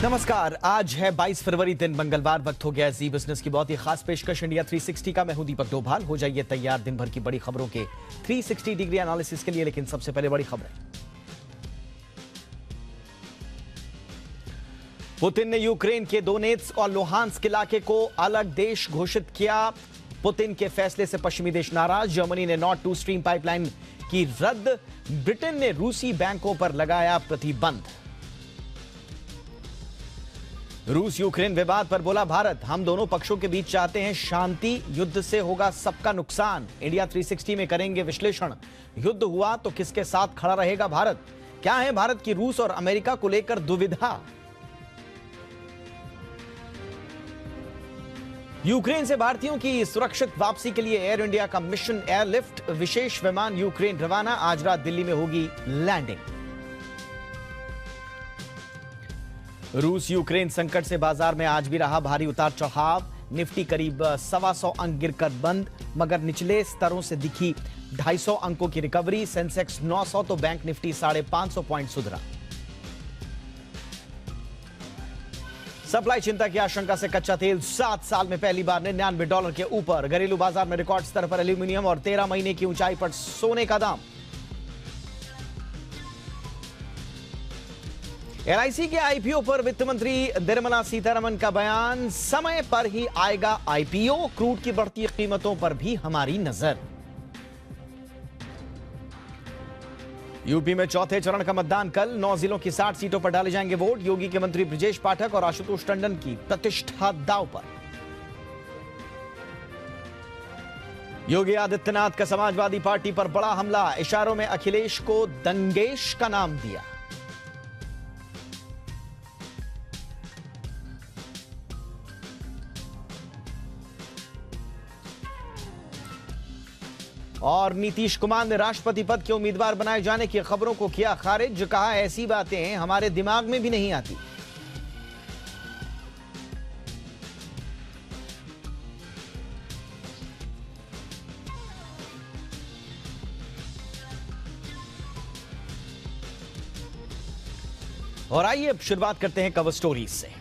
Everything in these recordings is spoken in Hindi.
नमस्कार, आज है 22 फरवरी, दिन मंगलवार। वक्त हो गया जी बिजनेस की बहुत ही खास पेशकश इंडिया 360 का। मैं हूं दीपक डोभाल। हो जाइए तैयार दिन भर की बड़ी खबरों के 360 डिग्री एनालिसिस के लिए। लेकिन सबसे पहले बड़ी खबरें। पुतिन ने यूक्रेन के दोनेत्स्क और लुहांस्क इलाके को अलग देश घोषित किया। पुतिन के फैसले से पश्चिमी देश नाराज। जर्मनी ने नॉर्ड टू स्ट्रीम पाइपलाइन की रद्द। ब्रिटेन ने रूसी बैंकों पर लगाया प्रतिबंध। रूस यूक्रेन विवाद पर बोला भारत, हम दोनों पक्षों के बीच चाहते हैं शांति, युद्ध से होगा सबका नुकसान। इंडिया 360 में करेंगे विश्लेषण। युद्ध हुआ तो किसके साथ खड़ा रहेगा भारत? क्या है भारत की रूस और अमेरिका को लेकर दुविधा? यूक्रेन से भारतीयों की सुरक्षित वापसी के लिए एयर इंडिया का मिशन एयरलिफ्ट। विशेष विमान यूक्रेन रवाना। आज रात दिल्ली में होगी लैंडिंग। रूस यूक्रेन संकट से बाजार में आज भी रहा भारी उतार चढ़ाव। निफ्टी करीब 125 अंक गिरकर बंद, मगर निचले स्तरों से दिखी 250 अंकों की रिकवरी। सेंसेक्स 900 तो बैंक निफ्टी 550 पॉइंट सुधरा। सप्लाई चिंता की आशंका से कच्चा तेल 7 साल में पहली बार $99 के ऊपर। घरेलू बाजार में रिकॉर्ड स्तर पर एल्यूमिनियम और 13 महीने की ऊंचाई पर सोने का दाम। एलआईसी के आईपीओ पर वित्त मंत्री निर्मला सीतारमण का बयान, समय पर ही आएगा आईपीओ। क्रूड की बढ़ती कीमतों पर भी हमारी नजर। यूपी में चौथे चरण का मतदान कल। 9 जिलों की 60 सीटों पर डाले जाएंगे वोट। योगी के मंत्री ब्रजेश पाठक और आशुतोष टंडन की प्रतिष्ठा दांव पर। योगी आदित्यनाथ का समाजवादी पार्टी पर बड़ा हमला। इशारों में अखिलेश को दंगेश का नाम दिया। और नीतीश कुमार ने राष्ट्रपति पद के उम्मीदवार बनाए जाने की खबरों को किया खारिज। कहा, ऐसी बातें हमारे दिमाग में भी नहीं आती। और आइए अब शुरुआत करते हैं कवर स्टोरीज से।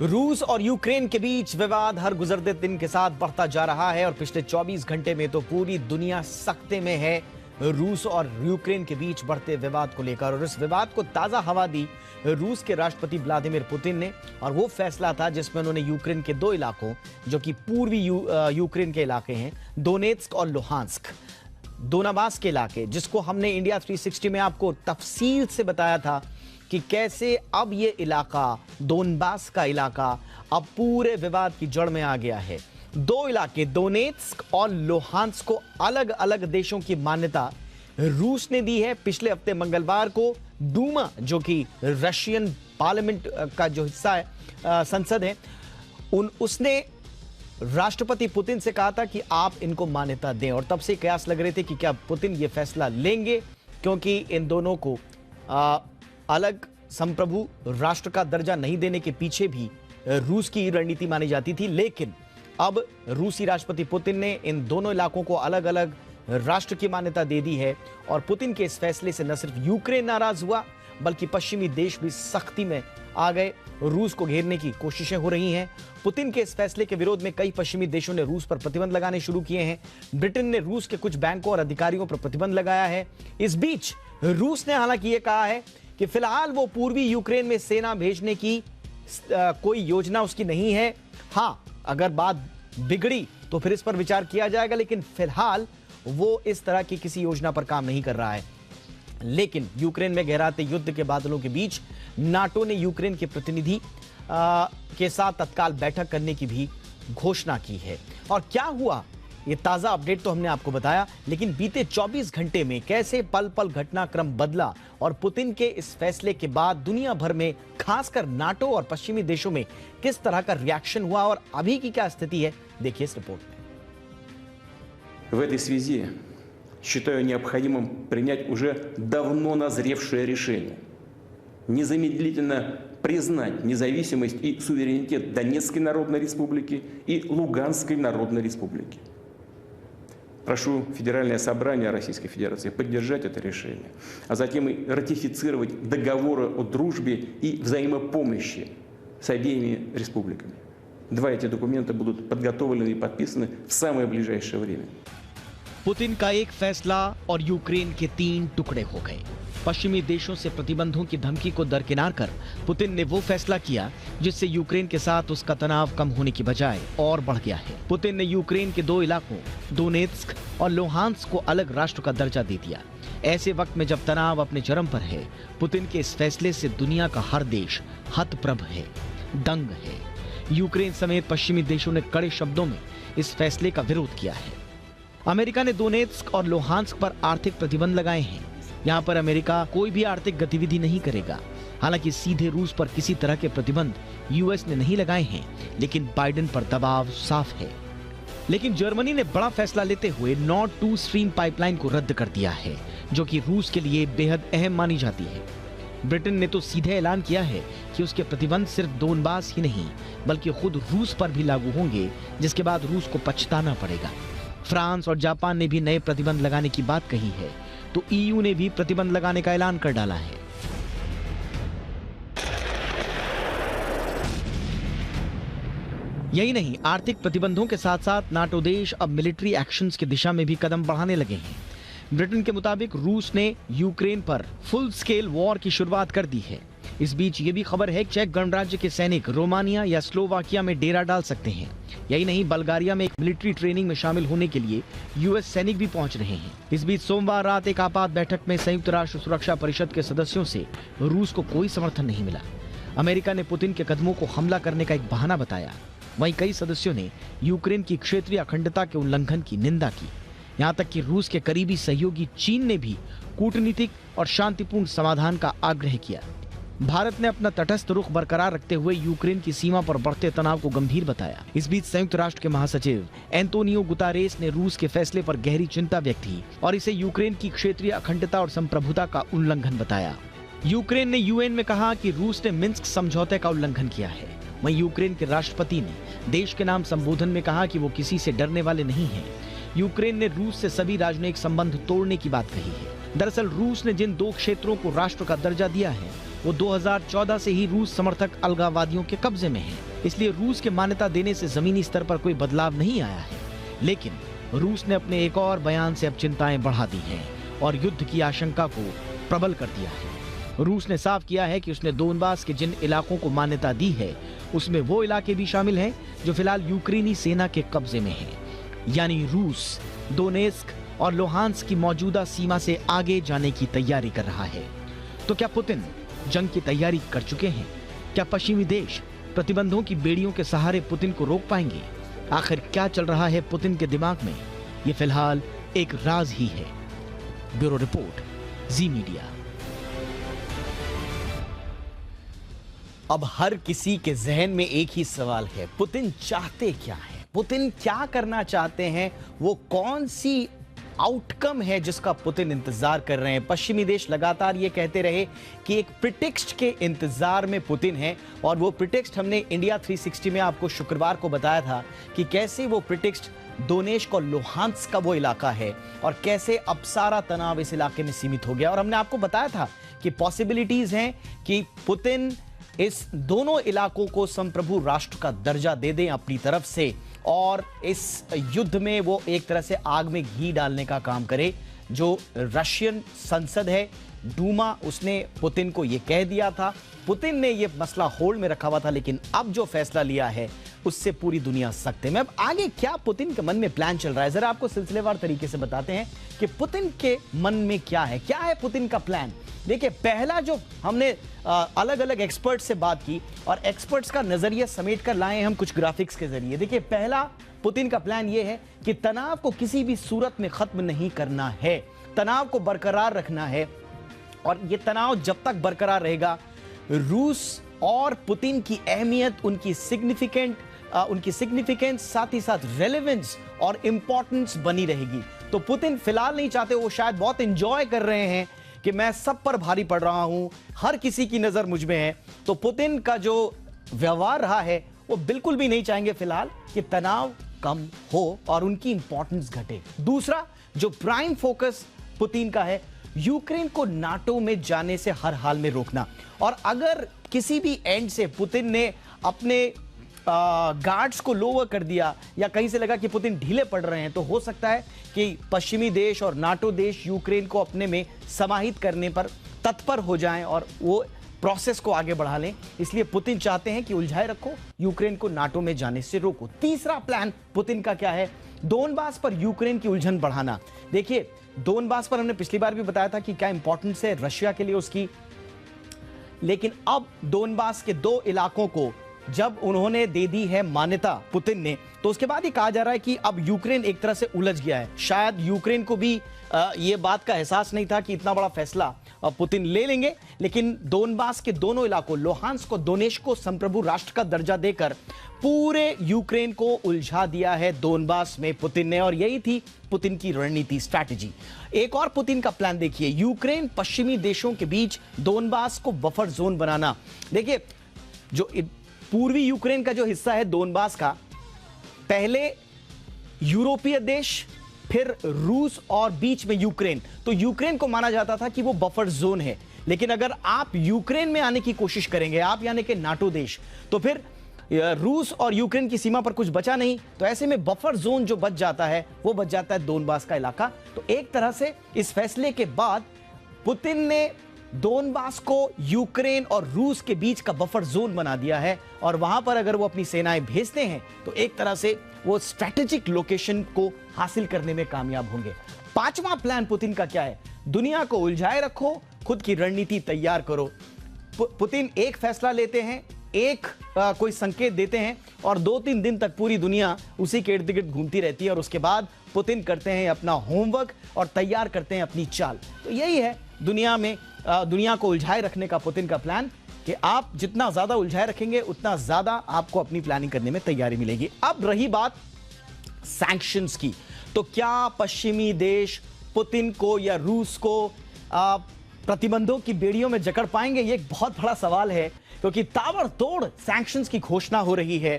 रूस और यूक्रेन के बीच विवाद हर गुजरते दिन के साथ बढ़ता जा रहा है और पिछले 24 घंटे में तो पूरी दुनिया सख्ते में है रूस और यूक्रेन के बीच बढ़ते विवाद को लेकर। और इस विवाद को ताजा हवा दी रूस के राष्ट्रपति व्लादिमीर पुतिन ने। और वो फैसला था जिसमें उन्होंने यूक्रेन के 2 इलाकों, जो कि पूर्वी यूक्रेन के इलाके हैं, दोनेत्स्क और लुहांस्क, दोनाबास के इलाके, जिसको हमने इंडिया 360 में आपको तफसील से बताया था कि कैसे अब ये इलाका, दोनबास का इलाका, अब पूरे विवाद की जड़ में आ गया है। 2 इलाके दोनेत्स्क और लुहांस्क को अलग अलग देशों की मान्यता रूस ने दी है। पिछले हफ्ते मंगलवार को डूमा, जो कि रशियन पार्लियामेंट का जो हिस्सा है, संसद है, उसने राष्ट्रपति पुतिन से कहा था कि आप इनको मान्यता दें। और तब से कयास लग रहे थे कि क्या पुतिन ये फैसला लेंगे, क्योंकि इन दोनों को अलग संप्रभु राष्ट्र का दर्जा नहीं देने के पीछे भी रूस की रणनीति मानी जाती थी। लेकिन अब रूसी राष्ट्रपति पुतिन ने इन दोनों इलाकों को अलग अलग राष्ट्र की मान्यता दे दी है। और पुतिन के इस फैसले से न सिर्फ यूक्रेन नाराज हुआ, बल्कि पश्चिमी देश भी सख्ती में आ गए। रूस को घेरने की कोशिशें हो रही हैं। पुतिन के इस फैसले के विरोध में कई पश्चिमी देशों ने रूस पर प्रतिबंध लगाने शुरू किए हैं। ब्रिटेन ने रूस के कुछ बैंकों और अधिकारियों पर प्रतिबंध लगाया है। इस बीच रूस ने हालांकि यह कहा है कि फिलहाल वो पूर्वी यूक्रेन में सेना भेजने की कोई योजना उसकी नहीं है। हां, अगर बात बिगड़ी तो फिर इस पर विचार किया जाएगा, लेकिन फिलहाल वो इस तरह की किसी योजना पर काम नहीं कर रहा है। लेकिन यूक्रेन में गहराते युद्ध के बादलों के बीच नाटो ने यूक्रेन के प्रतिनिधि के साथ तत्काल बैठक करने की भी घोषणा की है। और क्या हुआ, ये ताजा अपडेट तो हमने आपको बताया, लेकिन बीते 24 घंटे में कैसे पल पल घटनाक्रम बदला और पुतिन के इस फैसले के बाद दुनिया भर में, खासकर नाटो और पश्चिमी देशों में किस तरह का रिएक्शन हुआ और अभी की क्या स्थिति है, देखिए इस रिपोर्ट में। В этой связи считаю необходимым принять уже давно назревшее решение незамедлительно признать независимость и суверенитет Донецкой Народной Республики и Луганской Народной Республики. Прошу Федеральное собрание Российской Федерации поддержать это решение, а затем и ратифицировать договоры о дружбе и взаимопомощи с обеими республиками. Два эти документа будут подготовлены и подписаны в самое ближайшее время. पुतिन का एक फैसला और यूक्रेन के 3 टुकड़े हो गए। पश्चिमी देशों से प्रतिबंधों की धमकी को दरकिनार कर पुतिन ने वो फैसला किया जिससे यूक्रेन के साथ उसका तनाव कम होने की बजाय और बढ़ गया है। पुतिन ने यूक्रेन के 2 इलाकों डोनेत्स्क और लुहांस्क को अलग राष्ट्र का दर्जा दे दिया। ऐसे वक्त में जब तनाव अपने चरम पर है, पुतिन के इस फैसले से दुनिया का हर देश हतप्रभ है, दंग है। यूक्रेन समेत पश्चिमी देशों ने कड़े शब्दों में इस फैसले का विरोध किया है। अमेरिका ने डोनेत्स्क और लुहांस्क पर आर्थिक प्रतिबंध लगाए हैं। यहाँ पर अमेरिका कोई भी आर्थिक गतिविधि नहीं करेगा। हालांकि सीधे रूस पर किसी तरह के प्रतिबंध यूएस ने नहीं लगाए हैं, लेकिन बाइडेन पर दबाव साफ है। लेकिन जर्मनी ने बड़ा फैसला लेते हुए नॉर्ड 2 स्ट्रीम पाइपलाइन को रद्द कर दिया है, जो कि रूस के लिए बेहद अहम मानी जाती है। ब्रिटेन ने तो सीधे ऐलान किया है कि उसके प्रतिबंध सिर्फ दोनबास ही नहीं, बल्कि खुद रूस पर भी लागू होंगे, जिसके बाद रूस को पछताना पड़ेगा। फ्रांस और जापान ने भी नए प्रतिबंध लगाने की बात कही है, तो ईयू ने भी प्रतिबंध लगाने का ऐलान कर डाला है। यही नहीं, आर्थिक प्रतिबंधों के साथ साथ नाटो देश अब मिलिट्री एक्शंस की दिशा में भी कदम बढ़ाने लगे हैं। ब्रिटेन के मुताबिक रूस ने यूक्रेन पर फुल स्केल वॉर की शुरुआत कर दी है। इस बीच ये भी खबर है कि चेक गणराज्य के सैनिक रोमानिया या स्लोवाकिया में डेरा डाल सकते हैं। यही नहीं, बल्गारिया में एक मिलिट्री ट्रेनिंग में शामिल होने के लिए यूएस सैनिक भी पहुंच रहे हैं। इस बीच सोमवार रात एक आपात बैठक में संयुक्त राष्ट्र सुरक्षा परिषद के सदस्यों से रूस को कोई समर्थन नहीं मिला। अमेरिका ने पुतिन के कदमों को हमला करने का एक बहाना बताया। वहीं कई सदस्यों ने यूक्रेन की क्षेत्रीय अखंडता के उल्लंघन की निंदा की। यहाँ तक कि रूस के करीबी सहयोगी चीन ने भी कूटनीतिक और शांतिपूर्ण समाधान का आग्रह किया। भारत ने अपना तटस्थ रुख बरकरार रखते हुए यूक्रेन की सीमा पर बढ़ते तनाव को गंभीर बताया। इस बीच संयुक्त राष्ट्र के महासचिव एंटोनियो गुतारेस ने रूस के फैसले पर गहरी चिंता व्यक्त की और इसे यूक्रेन की क्षेत्रीय अखंडता और संप्रभुता का उल्लंघन बताया। यूक्रेन ने यूएन में कहा कि रूस ने मिन्स्क समझौते का उल्लंघन किया है। वहीं यूक्रेन के राष्ट्रपति ने देश के नाम संबोधन में कहा कि वो किसी से डरने वाले नहीं हैं। यूक्रेन ने रूस से सभी राजनयिक संबंध तोड़ने की बात कही है। दरअसल रूस ने जिन 2 क्षेत्रों को राष्ट्र का दर्जा दिया है, वो 2014 से ही रूस समर्थक अलगाववादियों के कब्जे में है। इसलिए रूस के मान्यता देने से जमीनी स्तर पर कोई बदलाव नहीं आया है। लेकिन रूस ने अपने एक और बयान से अब चिंताएं बढ़ा दी हैं और युद्ध की आशंका को प्रबल कर दिया है। रूस ने साफ किया है कि उसने दोनबास के जिन इलाकों को मान्यता दी है, उसमें वो इलाके भी शामिल हैं जो फिलहाल यूक्रेनी सेना के कब्जे में हैं। यानी रूस डोनेत्स्क और लुहांस्क की मौजूदा सीमा से आगे जाने की तैयारी कर रहा है। तो क्या पुतिन जंग की तैयारी कर चुके हैं? क्या पश्चिमी देश प्रतिबंधों की बेड़ियों के सहारे पुतिन को रोक पाएंगे? आखिर क्या चल रहा है पुतिन के दिमाग में? ये फिलहाल एक राज ही है। ब्यूरो रिपोर्ट, जी मीडिया। अब हर किसी के जहन में एक ही सवाल है, पुतिन चाहते क्या है? पुतिन क्या करना चाहते हैं? वो कौन सी आउटकम है जिसका पुतिन इंतजार कर रहे हैं? पश्चिमी देश लगातार ये कहते रहे कि एक प्रिटेक्स्ट के इंतजार में पुतिन है, और वो प्रिटेक्स्ट हमने इंडिया 360 में आपको शुक्रवार को बताया था कि कैसे वो प्रिटेक्स्ट डोनेत्स्क और लुहांस्क का वो इलाका है और कैसे अब सारा तनाव इस इलाके में सीमित हो गया। और हमने आपको बताया था कि पॉसिबिलिटीज हैं कि पुतिन इस दोनों इलाकों को संप्रभु राष्ट्र का दर्जा दे दें अपनी तरफ से, और इस युद्ध में वो एक तरह से आग में घी डालने का काम करे। जो रशियन संसद है, डूमा, उसने पुतिन को ये कह दिया था। पुतिन ने ये मसला होल्ड में रखा हुआ था, लेकिन अब जो फैसला लिया है उससे पूरी दुनिया सख्त में। अब आगे क्या पुतिन के मन में प्लान चल रहा है, जरा आपको सिलसिलेवार तरीके से बताते हैं कि पुतिन के मन में क्या है पुतिन का प्लान। देखिए, पहला जो हमने अलग अलग एक्सपर्ट से बात की और एक्सपर्ट्स का नजरिया समेट कर लाए हम कुछ ग्राफिक्स के जरिए। देखिए, पहला पुतिन का प्लान यह है कि तनाव को किसी भी सूरत में खत्म नहीं करना है, तनाव को बरकरार रखना है, और यह तनाव जब तक बरकरार रहेगा रूस और पुतिन की अहमियत, उनकी सिग्निफिकेंस, साथ ही साथ रेलेवेंस और इंपॉर्टेंस बनी रहेगी। तो पुतिन फिलहाल नहीं चाहते, वो शायद बहुत एंजॉय कर रहे हैं कि मैं सब पर भारी पड़ रहा हूं, हर किसी की नजर मुझ में है। तो पुतिन का जो व्यवहार रहा है वो बिल्कुल भी नहीं चाहेंगे फिलहाल कि तनाव कम हो और उनकी इंपॉर्टेंस घटे। दूसरा जो प्राइम फोकस पुतिन का है, यूक्रेन को नाटो में जाने से हर हाल में रोकना। और अगर किसी भी एंड से पुतिन ने अपने गार्ड्स को लोअर कर दिया या कहीं से लगा कि पुतिन ढीले पड़ रहे हैं, तो हो सकता है कि पश्चिमी देश और नाटो देश यूक्रेन को अपने में समाहित करने पर तत्पर हो जाएं और वो प्रोसेस को आगे बढ़ा लें। इसलिए पुतिन चाहते हैं कि उलझाए रखो, यूक्रेन को नाटो में जाने से रोको। तीसरा प्लान पुतिन का क्या है? दोनबास पर यूक्रेन की उलझन बढ़ाना। देखिए, दोनबास पर हमने पिछली बार भी बताया था कि क्या इंपॉर्टेंस है रशिया के लिए उसकी, लेकिन अब दोनबास के 2 इलाकों को जब उन्होंने दे दी है मान्यता पुतिन ने, तो उसके बाद ही कहा जा रहा है कि अब यूक्रेन एक तरह से उलझ गया है। शायद यूक्रेन को भी ये बात का एहसास नहीं था कि इतना बड़ा फैसला पुतिन ले लेंगे, लेकिन दोनबास के दोनों इलाकों लुहांस्क और दोनेत्स्क को संप्रभु राष्ट्र का दर्जा देकर पूरे यूक्रेन को उलझा दिया है दोनबास में पुतिन ने, और यही थी पुतिन की रणनीति, स्ट्रैटेजी। एक और पुतिन का प्लान देखिए, यूक्रेन पश्चिमी देशों के बीच दोनबास को बफर जोन बनाना। देखिए, जो पूर्वी यूक्रेन का जो हिस्सा है दोनबास का, पहले यूरोपीय देश, फिर रूस और बीच में यूक्रेन, तो यूक्रेन को माना जाता था कि वो बफर जोन है। लेकिन अगर आप यूक्रेन में आने की कोशिश करेंगे, आप यानी कि नाटो देश, तो फिर रूस और यूक्रेन की सीमा पर कुछ बचा नहीं। तो ऐसे में बफर जोन जो बच जाता है वो बच जाता है दोनबास का इलाका। तो एक तरह से इस फैसले के बाद पुतिन ने दोनबास को यूक्रेन और रूस के बीच का बफर जोन बना दिया है, और वहां पर अगर वो अपनी सेनाएं भेजते हैं तो एक तरह से वो स्ट्रैटेजिक लोकेशन को हासिल करने में कामयाब होंगे। 5वां प्लान पुतिन का क्या है? दुनिया को उलझाए रखो, खुद की रणनीति तैयार करो। पुतिन एक फैसला लेते हैं, एक कोई संकेत देते हैं और 2-3 दिन तक पूरी दुनिया उसी के इर्द गिर्द घूमती रहती है, और उसके बाद पुतिन करते हैं अपना होमवर्क और तैयार करते हैं अपनी चाल। तो यही है दुनिया को उलझाए रखने का पुतिन का प्लान, कि आप जितना ज्यादा उलझाए रखेंगे उतना ज्यादा आपको अपनी प्लानिंग करने में तैयारी मिलेगी। अब रही बात सैंक्शंस की, तो क्या पश्चिमी देश पुतिन को या रूस को प्रतिबंधों की बेड़ियों में जकड़ पाएंगे? ये एक बहुत बड़ा सवाल है, क्योंकि ताबड़तोड़ सैंक्शंस की घोषणा हो रही है।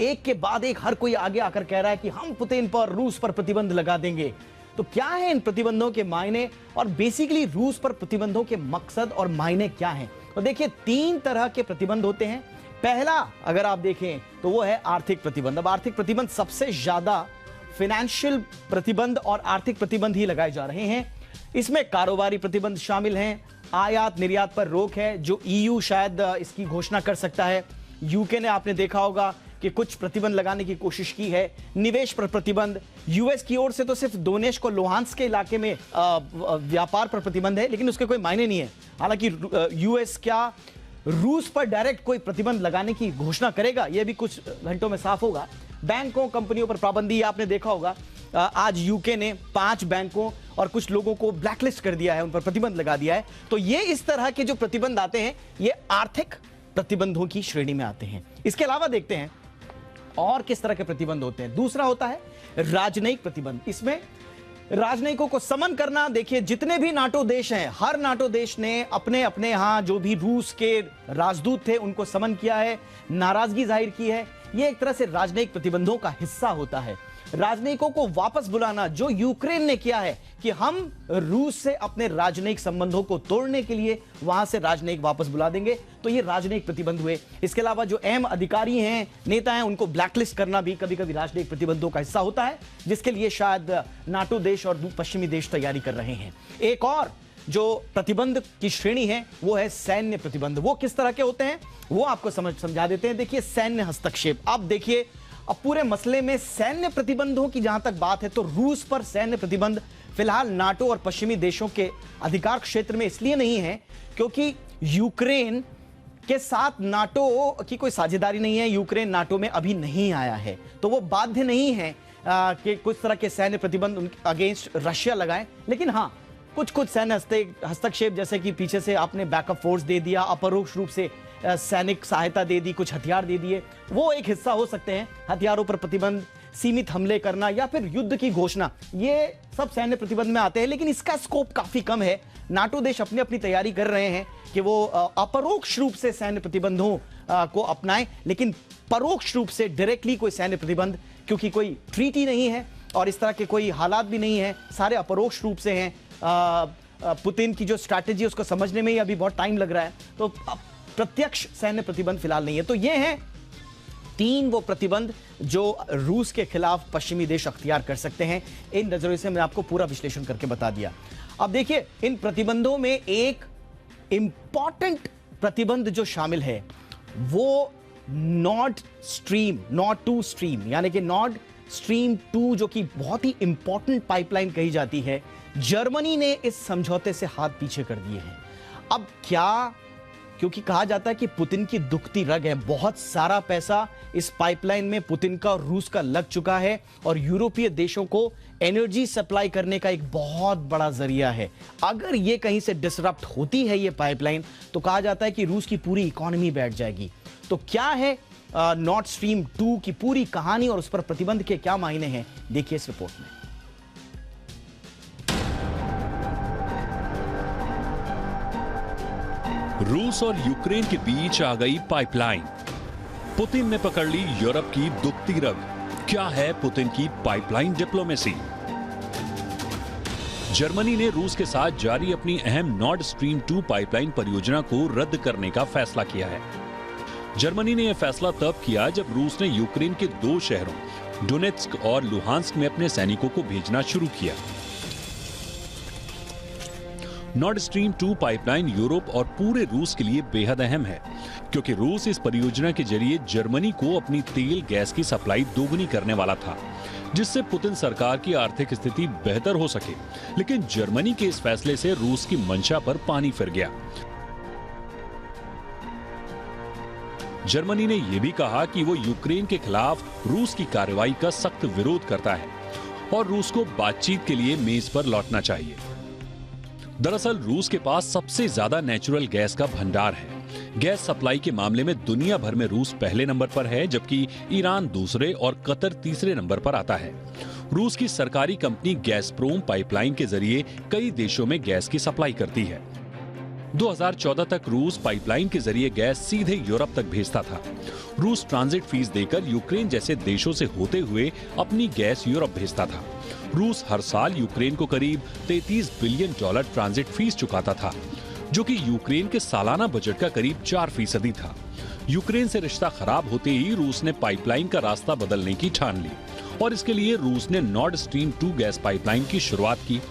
एक के बाद एक हर कोई आगे आकर कह रहा है कि हम पुतिन पर, रूस पर प्रतिबंध लगा देंगे। तो क्या है इन प्रतिबंधों के मायने, और बेसिकली रूस पर प्रतिबंधों के मकसद और मायने क्या हैं? तो देखिए, 3 तरह के प्रतिबंध होते हैं। पहला अगर आप देखें तो वो है आर्थिक प्रतिबंध। अब आर्थिक प्रतिबंध सबसे ज्यादा फाइनेंशियल प्रतिबंध और आर्थिक प्रतिबंध ही लगाए जा रहे हैं। इसमें कारोबारी प्रतिबंध शामिल हैं, आयात निर्यात पर रोक है जो ईयू शायद इसकी घोषणा कर सकता है। यूके ने आपने देखा होगा कि कुछ प्रतिबंध लगाने की कोशिश की है। निवेश पर प्रतिबंध, यूएस की ओर से तो सिर्फ दोनेत्स्क और लुहांस्क के इलाके में व्यापार पर प्रतिबंध है, लेकिन उसके कोई मायने नहीं है। हालांकि यूएस क्या रूस पर डायरेक्ट कोई प्रतिबंध लगाने की घोषणा करेगा, यह भी कुछ घंटों में साफ होगा। बैंकों, कंपनियों पर पाबंदी, आपने देखा होगा आज यूके ने 5 बैंकों और कुछ लोगों को ब्लैकलिस्ट कर दिया है, उन पर प्रतिबंध लगा दिया है। तो ये इस तरह के जो प्रतिबंध आते हैं ये आर्थिक प्रतिबंधों की श्रेणी में आते हैं। इसके अलावा देखते हैं और किस तरह के प्रतिबंध होते हैं। दूसरा होता है राजनयिक प्रतिबंध। इसमें राजनयिकों को समन करना। देखिए, जितने भी नाटो देश हैं, हर नाटो देश ने अपने अपने यहां जो भी रूस के राजदूत थे उनको समन किया है, नाराजगी जाहिर की है। यह एक तरह से राजनयिक प्रतिबंधों का हिस्सा होता है। राजनयिकों को वापस बुलाना, जो यूक्रेन ने किया है कि हम रूस से अपने राजनयिक संबंधों को तोड़ने के लिए वहां से राजनयिक वापस बुला देंगे, तो ये राजनयिक प्रतिबंध हुए। इसके अलावा जो अहम अधिकारी हैं, नेता हैं, उनको ब्लैकलिस्ट करना भी कभी कभी राजनयिक प्रतिबंधों का हिस्सा होता है, जिसके लिए शायद नाटो देश और पश्चिमी देश तैयारी कर रहे हैं। एक और जो प्रतिबंध की श्रेणी है वो है सैन्य प्रतिबंध। वो किस तरह के होते हैं वो आपको समझा देते हैं। देखिए, सैन्य हस्तक्षेप। अब देखिए, अब पूरे मसले में सैन्य प्रतिबंधों की जहां तक बात है तो रूस पर सैन्य प्रतिबंध फिलहाल नाटो और पश्चिमी देशों के अधिकार क्षेत्र में इसलिए नहीं है क्योंकि यूक्रेन के साथ नाटो की कोई साझेदारी नहीं है। यूक्रेन नाटो में अभी नहीं आया है, तो वो बाध्य नहीं है कि कुछ तरह के सैन्य प्रतिबंध अगेंस्ट रशिया लगाएं। लेकिन हाँ, कुछ सैन्य हस्तक्षेप, जैसे कि पीछे से आपने बैकअप फोर्स दे दिया, अपरोक्ष रूप से सैनिक सहायता दे दी, कुछ हथियार दे दिए, वो एक हिस्सा हो सकते हैं। हथियारों पर प्रतिबंध, सीमित हमले करना या फिर युद्ध की घोषणा, ये सब सैन्य प्रतिबंध में आते हैं। लेकिन इसका स्कोप काफी कम है। नाटो देश अपनी अपनी तैयारी कर रहे हैं कि वो अपरोक्ष रूप से सैन्य प्रतिबंधों को अपनाएं, लेकिन परोक्ष रूप से डायरेक्टली कोई सैन्य प्रतिबंध, क्योंकि कोई ट्रीटी नहीं है और इस तरह के कोई हालात भी नहीं है, सारे अपरोक्ष रूप से हैं। पुतिन की जो स्ट्रैटेजी है उसको समझने में ही अभी बहुत टाइम लग रहा है, तो प्रत्यक्ष सैन्य प्रतिबंध फिलहाल नहीं है। तो ये हैं 3 वो प्रतिबंध जो रूस के खिलाफ पश्चिमी देश अख्तियार कर सकते हैं। इन नजरों से मैं आपको पूरा विश्लेषण करके बता दिया। अब देखिए, इन प्रतिबंधों में एक इंपॉर्टेंट प्रतिबंध जो शामिल है वो नॉर्ड टू स्ट्रीम यानी कि नॉर्ड स्ट्रीम 2 जो कि बहुत ही इंपॉर्टेंट पाइपलाइन कही जाती है। जर्मनी ने इस समझौते से हाथ पीछे कर दिए हैं। अब क्या, क्योंकि कहा जाता है कि पुतिन की दुखती रग है, बहुत सारा पैसा इस पाइपलाइन में पुतिन का और रूस का लग चुका है और यूरोपीय देशों को एनर्जी सप्लाई करने का एक बहुत बड़ा जरिया है। अगर ये कहीं से डिसरप्ट होती है ये पाइपलाइन, तो कहा जाता है कि रूस की पूरी इकोनॉमी बैठ जाएगी। तो क्या है नॉर्ड स्ट्रीम 2 की पूरी कहानी और उस पर प्रतिबंध के क्या मायने हैं, देखिए इस रिपोर्ट में। रूस और यूक्रेन के बीच आ गई पाइपलाइन। पुतिन ने पकड़ ली यूरोप की दुखती रग। क्या है पुतिन की पाइपलाइन डिप्लोमेसी? जर्मनी ने रूस के साथ जारी अपनी अहम नॉर्ड स्ट्रीम 2 पाइपलाइन परियोजना को रद्द करने का फैसला किया है। जर्मनी ने यह फैसला तब किया जब रूस ने यूक्रेन के 2 शहरों डोनेत्स्क और लुहांस्क में अपने सैनिकों को भेजना शुरू किया। नॉर्ड स्ट्रीम 2 पाइपलाइन यूरोप और पूरे रूस के लिए बेहद अहम है, क्योंकि रूस इस परियोजना के जरिए जर्मनी को अपनी तेल गैस की सप्लाई दोगुनी करने वाला था, जिससे पुतिन सरकार की आर्थिक स्थिति बेहतर हो सके। लेकिन जर्मनी के इस फैसले से रूस की मंशा पर पानी फिर गया। जर्मनी ने यह भी कहा कि वो यूक्रेन के खिलाफ रूस की कार्रवाई का सख्त विरोध करता है और रूस को बातचीत के लिए मेज पर लौटना चाहिए। दरअसल रूस के पास सबसे ज्यादा नेचुरल गैस का भंडार है। गैस सप्लाई के मामले में दुनिया भर में रूस पहले नंबर पर है, जबकि ईरान दूसरे और कतर तीसरे नंबर पर आता है। रूस की सरकारी कंपनी गैसप्रोम पाइपलाइन के जरिए कई देशों में गैस की सप्लाई करती है। 2014 तक रूस पाइपलाइन के जरिए गैस सीधे यूरोप तक भेजता था। रूस ट्रांजिट फीस देकर यूक्रेन जैसे देशों से होते हुए अपनी गैस यूरोप भेजता था। रूस हर साल यूक्रेन को करीब $33 बिलियन ट्रांजिट फीस चुकाता था, जो कि यूक्रेन के सालाना बजट का करीब 4% था। यूक्रेन से रिश्ता खराब होते ही रूस ने पाइपलाइन का रास्ता बदलने की ठान ली और इसके लिए रूस ने नॉर्ड स्ट्रीम 2 गैस पाइपलाइन की शुरुआत की।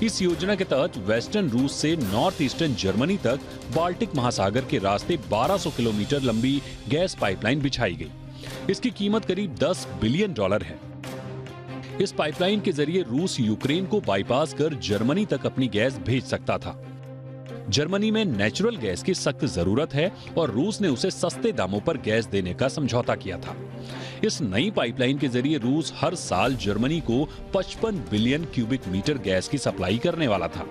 इस योजना के तहत वेस्टर्न रूस से नॉर्थ ईस्टर्न जर्मनी तक बाल्टिक महासागर के रास्ते 1200 किलोमीटर लंबी गैस पाइपलाइन बिछाई गई। इसकी कीमत करीब $10 बिलियन है। इस पाइपलाइन के जरिए रूस यूक्रेन को बाईपास कर जर्मनी तक अपनी गैस भेज सकता था। जर्मनी में नेचुरल गैस की सख्त जरूरत है और रूस ने उसे सस्ते दामों पर गैस देने का समझौता किया था। इस नई पाइपलाइन के जरिए रूस हर साल जर्मनी को 55 बिलियन क्यूबिक मीटर गैस की सप्लाई करने वाला था।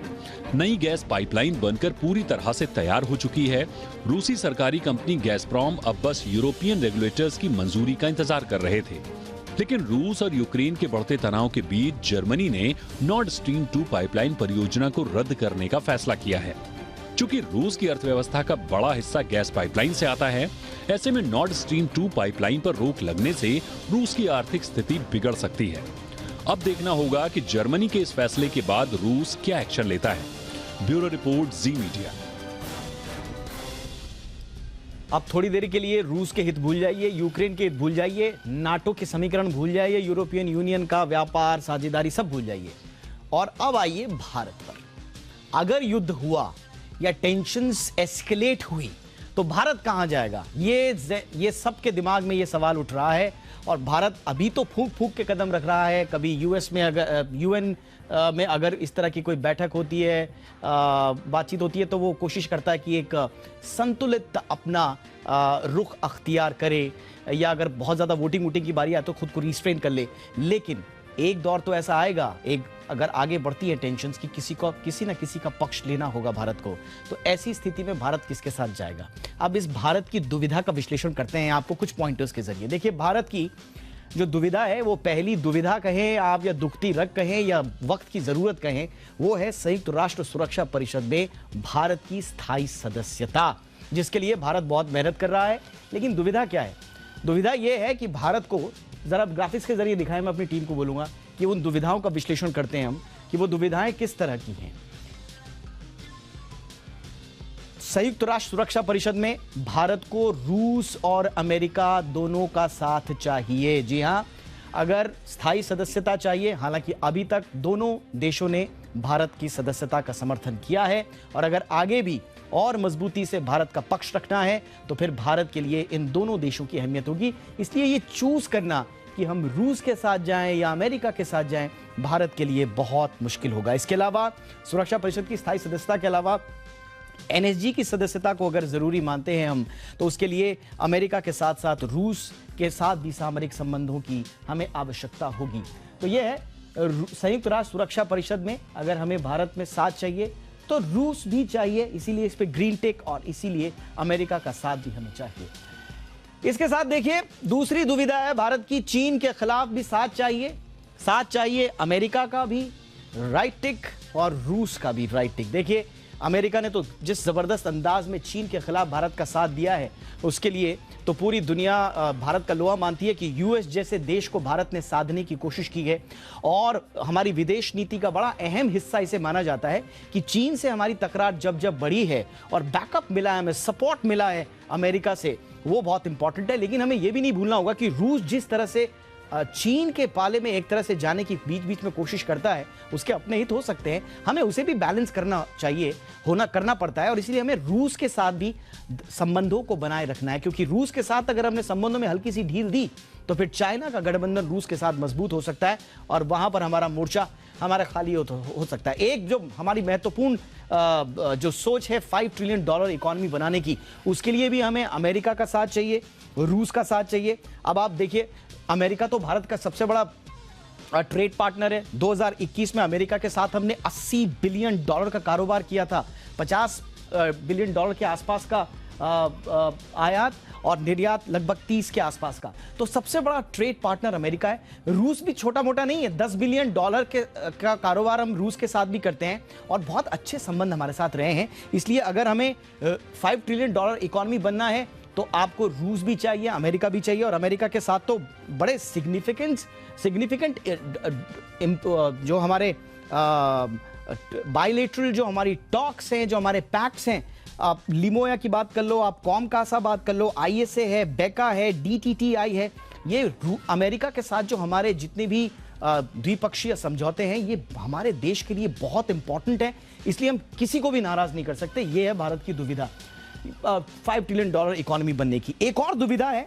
नई गैस पाइपलाइन बनकर पूरी तरह से तैयार हो चुकी है। रूसी सरकारी कंपनी गैसप्रोम अब बस यूरोपियन रेगुलेटर्स की मंजूरी का इंतजार कर रहे थे। लेकिन रूस और यूक्रेन के बढ़ते तनाव के बीच जर्मनी ने नॉर्ड स्ट्रीम 2 पाइपलाइन परियोजना को रद्द करने का फैसला किया है। चूंकि रूस की अर्थव्यवस्था का बड़ा हिस्सा गैस पाइपलाइन से आता है, ऐसे में नॉर्ड स्ट्रीम 2 पाइपलाइन पर रोक लगने से रूस की आर्थिक स्थिति बिगड़ सकती है। अब देखना होगा कि जर्मनी के इस फैसले के बाद रूस क्या एक्शन लेता है। ब्यूरो रिपोर्ट, जी मीडिया। अब थोड़ी देर के लिए रूस के हित भूल जाइए, यूक्रेन के हित भूल जाइए, नाटो के समीकरण भूल जाइए, यूरोपियन यूनियन का व्यापार साझेदारी सब भूल जाइए और अब आइए भारत पर। अगर युद्ध हुआ या टेंशन्स एस्केलेट हुई तो भारत कहां जाएगा, ये सबके दिमाग में ये सवाल उठ रहा है। और भारत अभी तो फूंक फूंक के कदम रख रहा है। कभी यूएस में अगर यूएन में अगर इस तरह की कोई बैठक होती है, बातचीत होती है, तो वो कोशिश करता है कि एक संतुलित अपना रुख अख्तियार करे, या अगर बहुत ज़्यादा वोटिंग की बारी आए तो खुद को रिस्ट्रेन कर ले। लेकिन एक दौर तो ऐसा आएगा, एक अगर आगे बढ़ती है टेंशन्स की, किसी ना किसी का पक्ष लेना होगा भारत को। तो ऐसी स्थिति में भारत किसके साथ जाएगा? अब इस भारत की दुविधा का विश्लेषण करते हैं आपको कुछ पॉइंटर्स के जरिए। देखिए, भारत की जो दुविधा है, वो पहली दुविधा कहें आप या दुखती रग कहें या वक्त की जरूरत कहें, वो है संयुक्त राष्ट्र सुरक्षा परिषद में भारत की स्थायी सदस्यता, जिसके लिए भारत बहुत मेहनत कर रहा है। लेकिन दुविधा क्या है? दुविधा यह है कि भारत को, जरा ग्राफिक्स के जरिए दिखाएं, मैं अपनी टीम को बोलूंगा कि उन दुविधाओं का विश्लेषण करते हैं हम कि वो दुविधाएं किस तरह की हैं। संयुक्त राष्ट्र सुरक्षा परिषद में भारत को रूस और अमेरिका दोनों का साथ चाहिए। जी हां, अगर स्थायी सदस्यता चाहिए, हालांकि अभी तक दोनों देशों ने भारत की सदस्यता का समर्थन किया है, और अगर आगे भी और मजबूती से भारत का पक्ष रखना है तो फिर भारत के लिए इन दोनों देशों की अहमियत होगी। इसलिए ये चूज करना कि हम रूस के साथ जाएं या अमेरिका के साथ जाएं, भारत के लिए बहुत मुश्किल होगा। इसके अलावा सुरक्षा परिषद की स्थायी सदस्यता के अलावा एनएसजी की सदस्यता को अगर जरूरी मानते हैं हम, तो उसके लिए अमेरिका के साथ साथ रूस के साथ भी सामरिक संबंधों की हमें आवश्यकता होगी। तो यह है संयुक्त राष्ट्र सुरक्षा परिषद में अगर हमें भारत में साथ चाहिए तो रूस भी चाहिए, इसीलिए इस पे ग्रीन टिक, और इसीलिए अमेरिका का साथ भी हमें चाहिए। इसके साथ देखिए दूसरी दुविधा है भारत की, चीन के खिलाफ भी साथ चाहिए अमेरिका का भी राइट टिक और रूस का भी राइट टिक। देखिए अमेरिका ने तो जिस जबरदस्त अंदाज में चीन के खिलाफ भारत का साथ दिया है, उसके लिए तो पूरी दुनिया भारत का लोहा मानती है कि यूएस जैसे देश को भारत ने साधने की कोशिश की है, और हमारी विदेश नीति का बड़ा अहम हिस्सा इसे माना जाता है कि चीन से हमारी तकरार जब बढ़ी है और बैकअप मिला है, हमें सपोर्ट मिला है अमेरिका से, वो बहुत इंपॉर्टेंट है। लेकिन हमें यह भी नहीं भूलना होगा कि रूस जिस तरह से चीन के पाले में एक तरह से जाने की बीच बीच में कोशिश करता है, उसके अपने हित हो सकते हैं, हमें उसे भी बैलेंस करना पड़ता है, और इसलिए हमें रूस के साथ भी संबंधों को बनाए रखना है, क्योंकि रूस के साथ अगर हमने संबंधों में हल्की सी ढील दी तो फिर चाइना का गठबंधन रूस के साथ मजबूत हो सकता है, और वहां पर हमारा मोर्चा खाली हो सकता है। एक जो हमारी महत्वपूर्ण जो सोच है $5 ट्रिलियन इकोनॉमी बनाने की, उसके लिए भी हमें अमेरिका का साथ चाहिए, रूस का साथ चाहिए। अब आप देखिए अमेरिका तो भारत का सबसे बड़ा ट्रेड पार्टनर है। 2021 में अमेरिका के साथ हमने $80 बिलियन का कारोबार किया था, $50 बिलियन के आसपास का आयात और निर्यात लगभग 30 के आसपास का। तो सबसे बड़ा ट्रेड पार्टनर अमेरिका है। रूस भी छोटा मोटा नहीं है, $10 बिलियन का कारोबार हम रूस के साथ भी करते हैं, और बहुत अच्छे संबंध हमारे साथ रहे हैं। इसलिए अगर हमें $5 ट्रिलियन इकोनॉमी बनना है तो आपको रूस भी चाहिए, अमेरिका भी चाहिए, और अमेरिका के साथ तो बड़े सिग्निफिकेंट जो हमारे बायलैटरल जो हमारी टॉक्स हैं, जो हमारे पैक्ट्स हैं, आप लिमोया की बात कर लो, आप कॉमकासा बात कर लो, ISA है, बेका है, DTTI है, ये अमेरिका के साथ जो हमारे जितने भी द्विपक्षीय समझौते हैं, ये हमारे देश के लिए बहुत इंपॉर्टेंट है। इसलिए हम किसी को भी नाराज नहीं कर सकते। ये है भारत की दुविधा, $5 ट्रिलियन इकोनॉमी बनने की। एक और दुविधा है,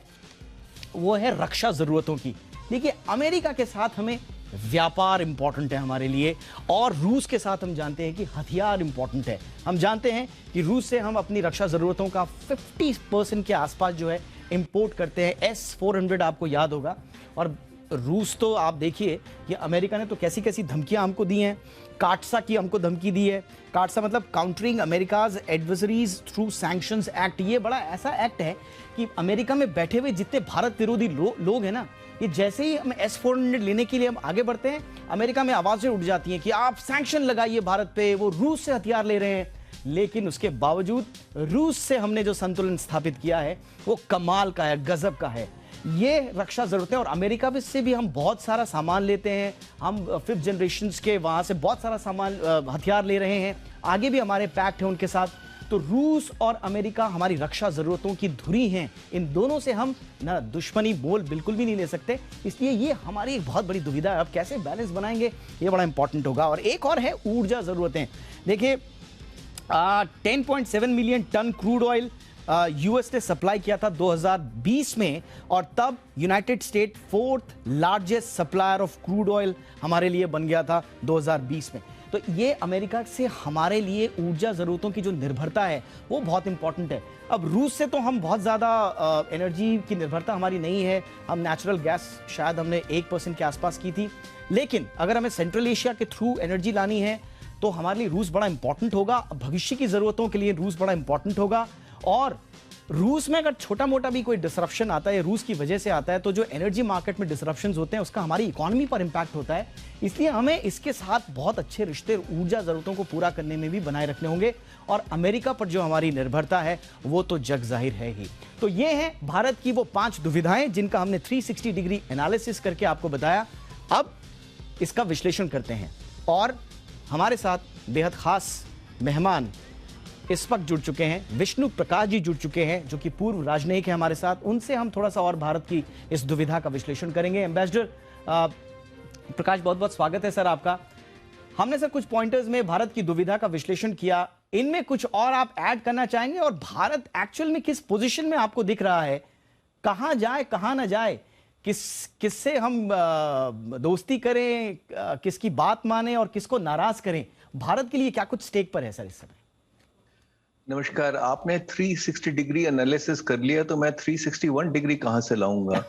वो है रक्षा जरूरतों की। देखिए अमेरिका के साथ हमें व्यापार इंपॉर्टेंट है हमारे लिए, और रूस के साथ हम जानते हैं कि हथियार इंपॉर्टेंट है। हम जानते हैं कि रूस से हम अपनी रक्षा जरूरतों का 50% के आसपास जो है इंपोर्ट करते हैं। S-400 आपको याद होगा, और रूस तो आप देखिए कि अमेरिका ने तो कैसी कैसी धमकियां हमको दी हैं। काटसा की हमको धमकी दी है। काटसा मतलब countering America's adversaries through sanctions act. ये बड़ा ऐसा एक्ट है कि अमेरिका में बैठे हुए जितने भारत विरोधी लोग हैं ना, ये जैसे ही हम S-400 लेने के लिए हम आगे बढ़ते हैं, अमेरिका में आवाजें उठ जाती हैं कि आप सैंक्शन लगाइए भारत पे, वो रूस से हथियार ले रहे हैं। लेकिन उसके बावजूद रूस से हमने जो संतुलन स्थापित किया है वो कमाल का है, गजब का है। ये रक्षा जरूरतें, और अमेरिका से भी हम बहुत सारा सामान लेते हैं। हम 5th जनरेशन के वहां से बहुत सारा सामान हथियार ले रहे हैं। आगे भी हमारे पैक्ट है उनके साथ। तो रूस और अमेरिका हमारी रक्षा जरूरतों की धुरी हैं। इन दोनों से हम ना दुश्मनी बोल बिल्कुल भी नहीं ले सकते। इसलिए ये हमारी एक बहुत बड़ी दुविधा है। अब कैसे बैलेंस बनाएंगे, ये बड़ा इंपॉर्टेंट होगा। और एक और है ऊर्जा जरूरतें। देखिए 10.7 million ton crude oil US ने सप्लाई किया था 2020 में, और तब United State 4th largest supplier of crude oil हमारे लिए बन गया था 2020 में। तो ये अमेरिका से हमारे लिए ऊर्जा जरूरतों की जो निर्भरता है वो बहुत इंपॉर्टेंट है। अब रूस से तो हम बहुत ज़्यादा एनर्जी की निर्भरता हमारी नहीं है। हम नेचुरल गैस शायद हमने 1% के आसपास की थी। लेकिन अगर हमें सेंट्रल एशिया के थ्रू एनर्जी लानी है तो हमारे लिए रूस बड़ा इंपॉर्टेंट होगा। भविष्य की ज़रूरतों के लिए रूस बड़ा इंपॉर्टेंट होगा। और रूस में अगर छोटा मोटा भी कोई डिसरप्शन आता है, रूस की वजह से आता है, तो जो एनर्जी मार्केट में डिसरप्शंस होते हैं उसका हमारी इकोनॉमी पर इंपैक्ट होता है। इसलिए हमें इसके साथ बहुत अच्छे रिश्ते ऊर्जा जरूरतों को पूरा करने में भी बनाए रखने होंगे, और अमेरिका पर जो हमारी निर्भरता है वो तो जग जाहिर है ही। तो ये है भारत की वो 5 दुविधाएं जिनका हमने 360 डिग्री एनालिसिस करके आपको बताया। अब इसका विश्लेषण करते हैं, और हमारे साथ बेहद खास मेहमान इस वक्त जुड़ चुके हैं। विष्णु प्रकाश जी जुड़ चुके हैं, जो कि पूर्व राजनयिक है हमारे साथ। उनसे हम थोड़ा सा और भारत की इस दुविधा का विश्लेषण करेंगे। एम्बेसडर प्रकाश, बहुत बहुत स्वागत है सर आपका। हमने सर कुछ पॉइंटर्स में भारत की दुविधा का विश्लेषण किया, इनमें कुछ और आप ऐड करना चाहेंगे? और भारत एक्चुअल में किस पोजीशन में आपको दिख रहा है, कहां जाए कहां ना जाए, किससे हम दोस्ती करें, किसकी बात माने और किसको नाराज करें? भारत के लिए क्या कुछ स्टेक पर है सर इस समय? नमस्कार। आपने 360 डिग्री एनालिसिस कर लिया, तो मैं 361 डिग्री कहां से लाऊंगा?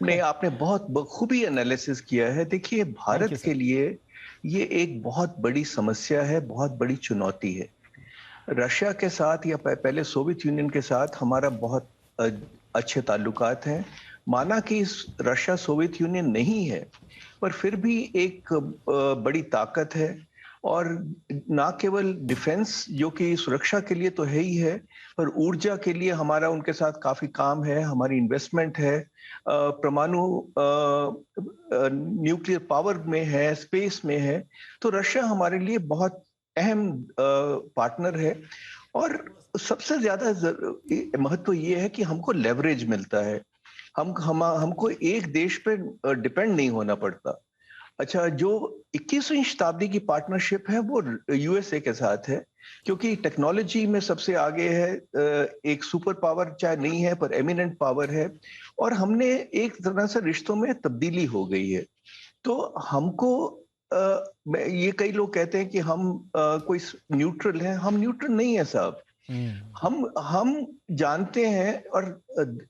नहीं, आपने बहुत बखूबी एनालिसिस किया है। देखिए, भारत के लिए ये एक बहुत बड़ी समस्या है, बहुत बड़ी चुनौती है। रशिया के साथ या पहले सोवियत यूनियन के साथ हमारा बहुत अच्छे ताल्लुकात हैं। माना कि रशिया सोवियत यूनियन नहीं है, पर फिर भी एक बड़ी ताकत है। और ना केवल डिफेंस, जो कि सुरक्षा के लिए तो है ही है, पर ऊर्जा के लिए हमारा उनके साथ काफी काम है, हमारी इन्वेस्टमेंट है, परमाणु न्यूक्लियर पावर में है, स्पेस में है। तो रशिया हमारे लिए बहुत अहम पार्टनर है। और सबसे ज्यादा महत्व ये है कि हमको लेवरेज मिलता है, हमको एक देश पे डिपेंड नहीं होना पड़ता। अच्छा, जो 21वीं शताब्दी की पार्टनरशिप है वो यूएसए के साथ है, क्योंकि टेक्नोलॉजी में सबसे आगे है, एक सुपर पावर चाहे नहीं है पर एमिनेंट पावर है, और हमने एक तरह से रिश्तों में तब्दीली हो गई है। तो हमको ये कई लोग कहते हैं कि हम कोई न्यूट्रल हैं, हम न्यूट्रल नहीं है साहब। हम जानते हैं, और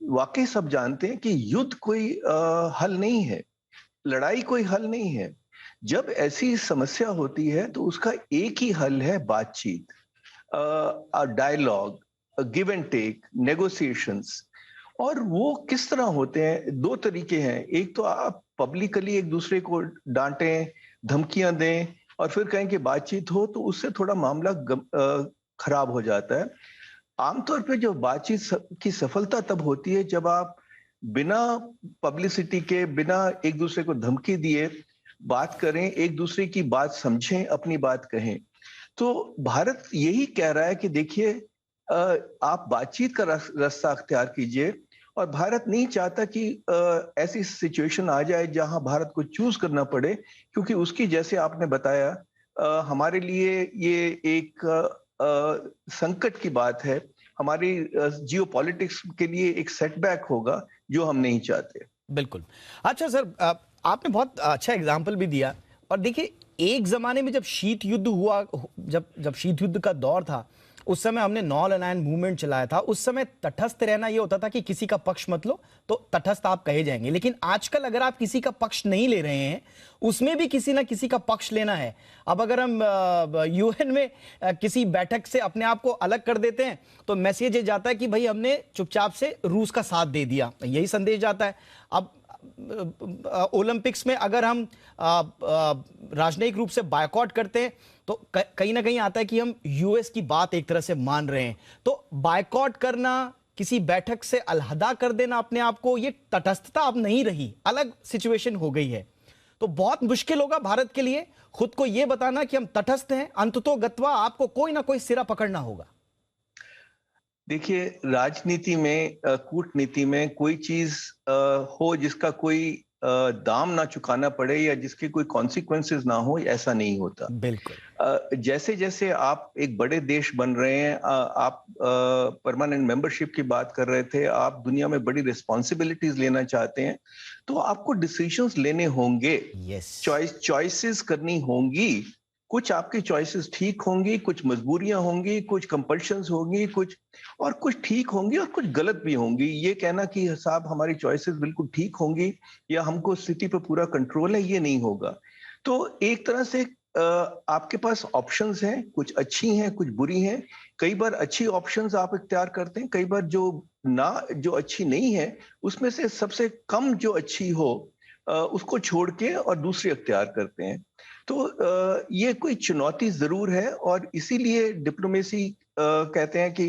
वाकई सब जानते हैं कि युद्ध कोई हल नहीं है, लड़ाई कोई हल नहीं है। जब ऐसी समस्या होती है तो उसका एक ही हल है, बातचीत, dialogue, give and take, negotiations. और वो किस तरह होते हैं? 2 तरीके हैं। एक तो आप पब्लिकली एक दूसरे को डांटें, धमकियां दें, और फिर कहें कि बातचीत हो, तो उससे थोड़ा मामला खराब हो जाता है। आमतौर पे जो बातचीत की सफलता तब होती है जब आप बिना पब्लिसिटी के, बिना एक दूसरे को धमकी दिए बात करें, एक दूसरे की बात समझें, अपनी बात कहें। तो भारत यही कह रहा है कि देखिए, आप बातचीत का रास्ता अख्तियार कीजिए। और भारत नहीं चाहता कि ऐसी सिचुएशन आ जाए जहां भारत को चूज करना पड़े, क्योंकि उसकी, जैसे आपने बताया, हमारे लिए ये एक संकट की बात है। हमारी जियोपॉलिटिक्स के लिए एक सेटबैक होगा, जो हम नहीं चाहते। बिल्कुल। अच्छा सर, आपने बहुत अच्छा एग्जाम्पल भी दिया। और देखिए, एक जमाने में जब शीत युद्ध हुआ, जब शीत युद्ध का दौर था, उस समय हमने नॉन अलायंस मूवमेंट चलाया था। उस समय तटस्थ रहना ये होता था कि किसी का पक्ष मत लो, तो तटस्थ आप कहे जाएंगे। लेकिन आजकल अगर आप किसी का पक्ष नहीं ले रहे हैं, उसमें भी किसी ना किसी का पक्ष लेना है। अब अगर हम यूएन में किसी बैठक से अपने आप को अलग कर देते हैं, तो मैसेज ये जाता है कि भाई हमने चुपचाप से रूस का साथ दे दिया, यही संदेश जाता है। अब ओलंपिक्स में अगर हम राजनयिक रूप से बायकॉट करते हैं, तो कहीं ना कहीं आता है कि हम यूएस की बात एक तरह से मान रहे हैं। तो बायकॉट करना, किसी बैठक से अलहदा कर देना अपने आप को, ये तटस्थता अब नहीं रही, अलग सिचुएशन हो गई है। तो बहुत मुश्किल होगा भारत के लिए खुद को यह बताना कि हम तटस्थ हैं। अंततोगत्वा आपको कोई ना कोई सिरा पकड़ना होगा। देखिए, राजनीति में, कूटनीति में कोई चीज हो जिसका कोई दाम ना चुकाना पड़े या जिसके कोई कॉन्सिक्वेंसेस ना हो, ऐसा नहीं होता। बिल्कुल। जैसे जैसे आप एक बड़े देश बन रहे हैं, आप परमानेंट मेंबरशिप की बात कर रहे थे, आप दुनिया में बड़ी रिस्पॉन्सिबिलिटीज लेना चाहते हैं, तो आपको डिसीजंस लेने होंगे, चॉइसेस करनी होंगी। कुछ आपकी चॉइसेस ठीक होंगी, कुछ मजबूरियां होंगी, कुछ कंपल्शंस होंगी, कुछ ठीक होंगी और कुछ गलत भी होंगी। ये कहना कि साहब हमारी चॉइसेस बिल्कुल ठीक होंगी या हमको स्थिति पर पूरा कंट्रोल है, ये नहीं होगा। तो एक तरह से आपके पास ऑप्शंस हैं, कुछ अच्छी हैं, कुछ बुरी हैं। कई बार अच्छी ऑप्शंस आप इख्तियार करते हैं, कई बार जो अच्छी नहीं है उसमें से सबसे कम जो अच्छी हो उसको छोड़ के और दूसरी इख्तियार करते हैं। तो ये कोई चुनौती जरूर है और इसीलिए डिप्लोमेसी कहते हैं कि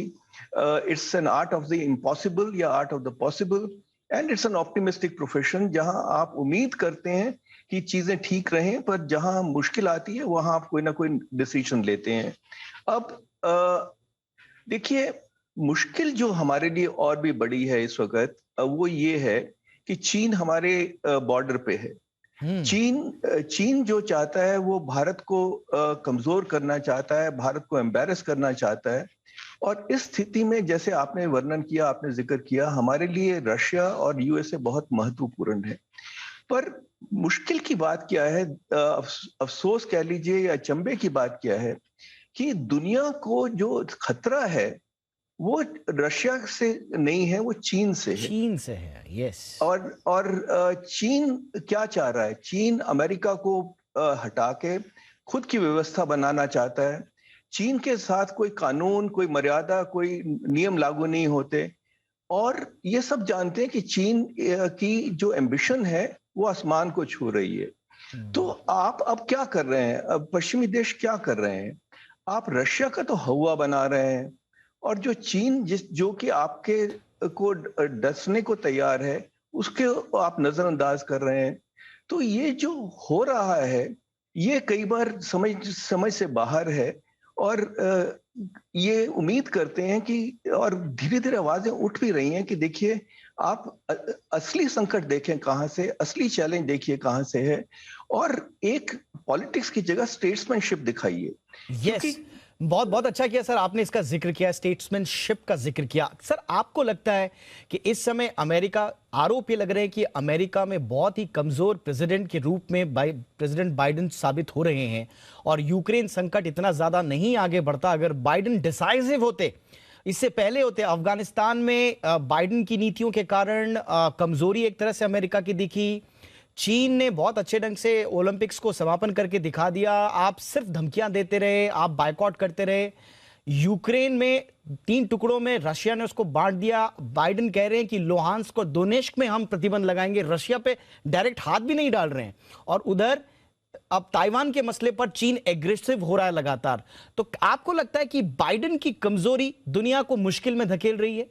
it's an art of the impossible या art of the possible, and it's an optimistic profession, जहां आप उम्मीद करते हैं कि चीजें ठीक रहें, पर जहां मुश्किल आती है वहां आप कोई ना कोई डिसीजन लेते हैं। अब देखिए, मुश्किल जो हमारे लिए और भी बड़ी है इस वक्त, वो ये है कि चीन हमारे बॉर्डर पे है। चीन जो चाहता है वो भारत को कमजोर करना चाहता है, भारत को एम्बैरस करना चाहता है। और इस स्थिति में, जैसे आपने वर्णन किया, आपने जिक्र किया, हमारे लिए रशिया और यूएसए बहुत महत्वपूर्ण है। पर मुश्किल की बात क्या है, अफसोस कह लीजिए या अचंभे की बात क्या है कि दुनिया को जो खतरा है वो रशिया से नहीं है, वो चीन से है। चीन से है, यस। और चीन क्या चाह रहा है? चीन अमेरिका को हटा के खुद की व्यवस्था बनाना चाहता है। चीन के साथ कोई कानून, कोई मर्यादा, कोई नियम लागू नहीं होते। और ये सब जानते हैं कि चीन की जो एम्बिशन है वो आसमान को छू रही है। तो आप अब क्या कर रहे हैं? अब पश्चिमी देश क्या कर रहे हैं? आप रशिया का तो हवा बना रहे हैं, और जो चीन जो कि आपके को डसने को तैयार है, उसके आप नजरअंदाज कर रहे हैं। तो ये जो हो रहा है ये कई बार समझ से बाहर है। और ये उम्मीद करते हैं कि, और धीरे धीरे आवाजें उठ भी रही हैं कि देखिए, आप असली संकट देखें कहां से, असली चैलेंज देखिए कहां से है, और एक पॉलिटिक्स की जगह स्टेट्समैनशिप दिखाइए। यस, बहुत बहुत अच्छा किया सर, आपने इसका जिक्र किया, स्टेट्समैनशिप का जिक्र किया। सर, आपको लगता है कि इस समय अमेरिका, आरोप ये लग रहे हैं कि अमेरिका में बहुत ही कमजोर प्रेसिडेंट के रूप में प्रेसिडेंट बाइडेन साबित हो रहे हैं, और यूक्रेन संकट इतना ज्यादा नहीं आगे बढ़ता अगर बाइडेन डिसाइसिव होते, इससे पहले होते। अफगानिस्तान में बाइडेन की नीतियों के कारण कमजोरी एक तरह से अमेरिका की दिखी। चीन ने बहुत अच्छे ढंग से ओलंपिक्स को समापन करके दिखा दिया। आप सिर्फ धमकियां देते रहे, आप बायकॉट करते रहे। यूक्रेन में 3 टुकड़ों में रशिया ने उसको बांट दिया। बाइडेन कह रहे हैं कि लुहांस्क और दोनेस्क में हम प्रतिबंध लगाएंगे, रशिया पे डायरेक्ट हाथ भी नहीं डाल रहे हैं। और उधर अब ताइवान के मसले पर चीन एग्रेसिव हो रहा है लगातार। तो आपको लगता है कि बाइडेन की कमजोरी दुनिया को मुश्किल में धकेल रही है?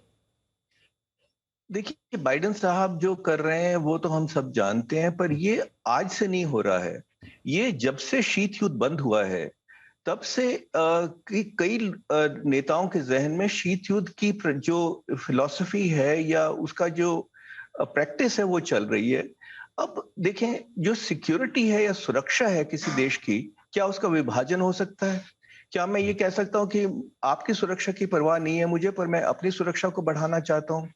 देखिए, बाइडेन साहब जो कर रहे हैं वो तो हम सब जानते हैं, पर ये आज से नहीं हो रहा है। ये जब से शीत युद्ध बंद हुआ है तब से कई नेताओं के जहन में शीत युद्ध की जो फिलॉसफी है या उसका जो प्रैक्टिस है वो चल रही है। अब देखें, जो सिक्योरिटी है या सुरक्षा है किसी देश की, क्या उसका विभाजन हो सकता है? क्या मैं ये कह सकता हूं कि आपकी सुरक्षा की परवाह नहीं है मुझे, पर मैं अपनी सुरक्षा को बढ़ाना चाहता हूं?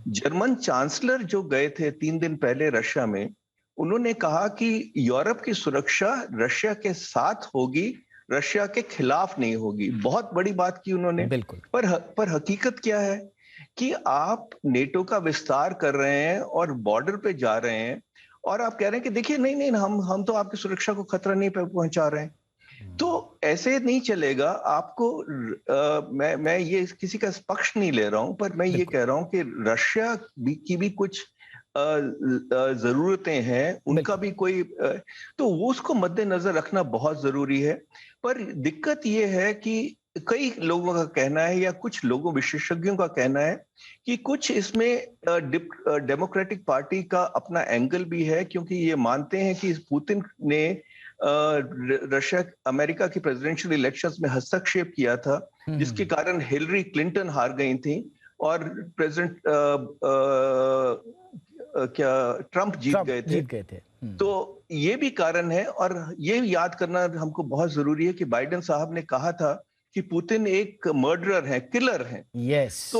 जर्मन चांसलर जो गए थे 3 दिन पहले रशिया में, उन्होंने कहा कि यूरोप की सुरक्षा रशिया के साथ होगी, रशिया के खिलाफ नहीं होगी। बहुत बड़ी बात की उन्होंने। बिल्कुल। पर हकीकत क्या है कि आप नेटो का विस्तार कर रहे हैं और बॉर्डर पे जा रहे हैं, और आप कह रहे हैं कि देखिए, नहीं, हम तो आपकी सुरक्षा को खतरा नहीं पहुंचा रहे हैं। तो ऐसे नहीं चलेगा। आपको मैं ये किसी का पक्ष नहीं ले रहा हूं, पर मैं ये कह रहा हूं कि रशिया की भी कुछ जरूरतें हैं, उनका भी कोई तो वो उसको मद्देनजर रखना बहुत जरूरी है। पर दिक्कत ये है कि कई लोगों का कहना है या कुछ लोगों, विशेषज्ञों का कहना है कि कुछ इसमें डेमोक्रेटिक पार्टी का अपना एंगल भी है, क्योंकि ये मानते हैं कि पुतिन ने रशिया अमेरिका की प्रेसिडेंशियल इलेक्शंस में हस्तक्षेप किया था, जिसके कारण हिलरी क्लिंटन हार गई थी और प्रेसिडेंट ट्रंप जीत गए थे। तो ये भी कारण है, और ये याद करना हमको बहुत जरूरी है कि बाइडेन साहब ने कहा था कि पुतिन एक मर्डरर है, किलर है। यस।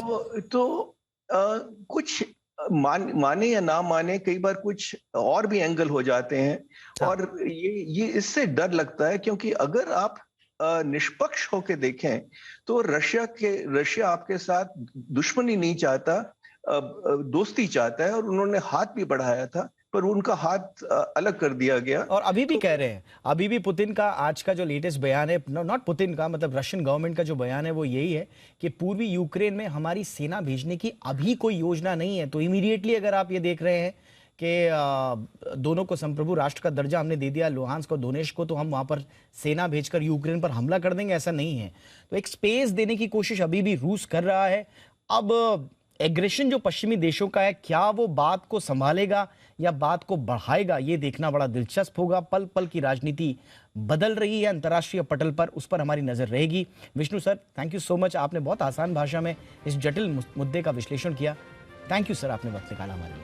तो कुछ माने या ना माने, कई बार कुछ और भी एंगल हो जाते हैं। और ये इससे डर लगता है, क्योंकि अगर आप निष्पक्ष होकर देखें तो रशिया आपके साथ दुश्मनी नहीं चाहता, दोस्ती चाहता है, और उन्होंने हाथ भी बढ़ाया था पर उनका हाथ अलग कर दिया गया। और अभी भी कह रहे हैं, अभी भी पुतिन का आज का जो लेटेस्ट बयान है, नॉट पुतिन का, मतलब रशियन गवर्नमेंट का जो बयान है वो यही है कि पूर्वी यूक्रेन में हमारी सेना भेजने की अभी कोई योजना नहीं है। तो इमीडिएटली अगर आप ये देख रहे हैं कि दोनों को संप्रभु राष्ट्र का दर्जा हमने दे दिया, लुहांस्क और दोनेत्स्क को, तो हम वहां पर सेना भेजकर यूक्रेन पर हमला कर देंगे, ऐसा नहीं है। तो एक स्पेस देने की कोशिश अभी भी रूस कर रहा है। अब एग्रेशन जो पश्चिमी देशों का है, क्या वो बात को संभालेगा या बात को बढ़ाएगा, ये देखना बड़ा दिलचस्प होगा। पल पल की राजनीति बदल रही है अंतर्राष्ट्रीय पटल पर, उस पर हमारी नजर रहेगी। Vishnu sir, thank you so much, आपने बहुत आसान भाषा में इस जटिल मुद्दे का विश्लेषण किया। थैंक यू सर, आपने वक्त निकाला हमारे लिए।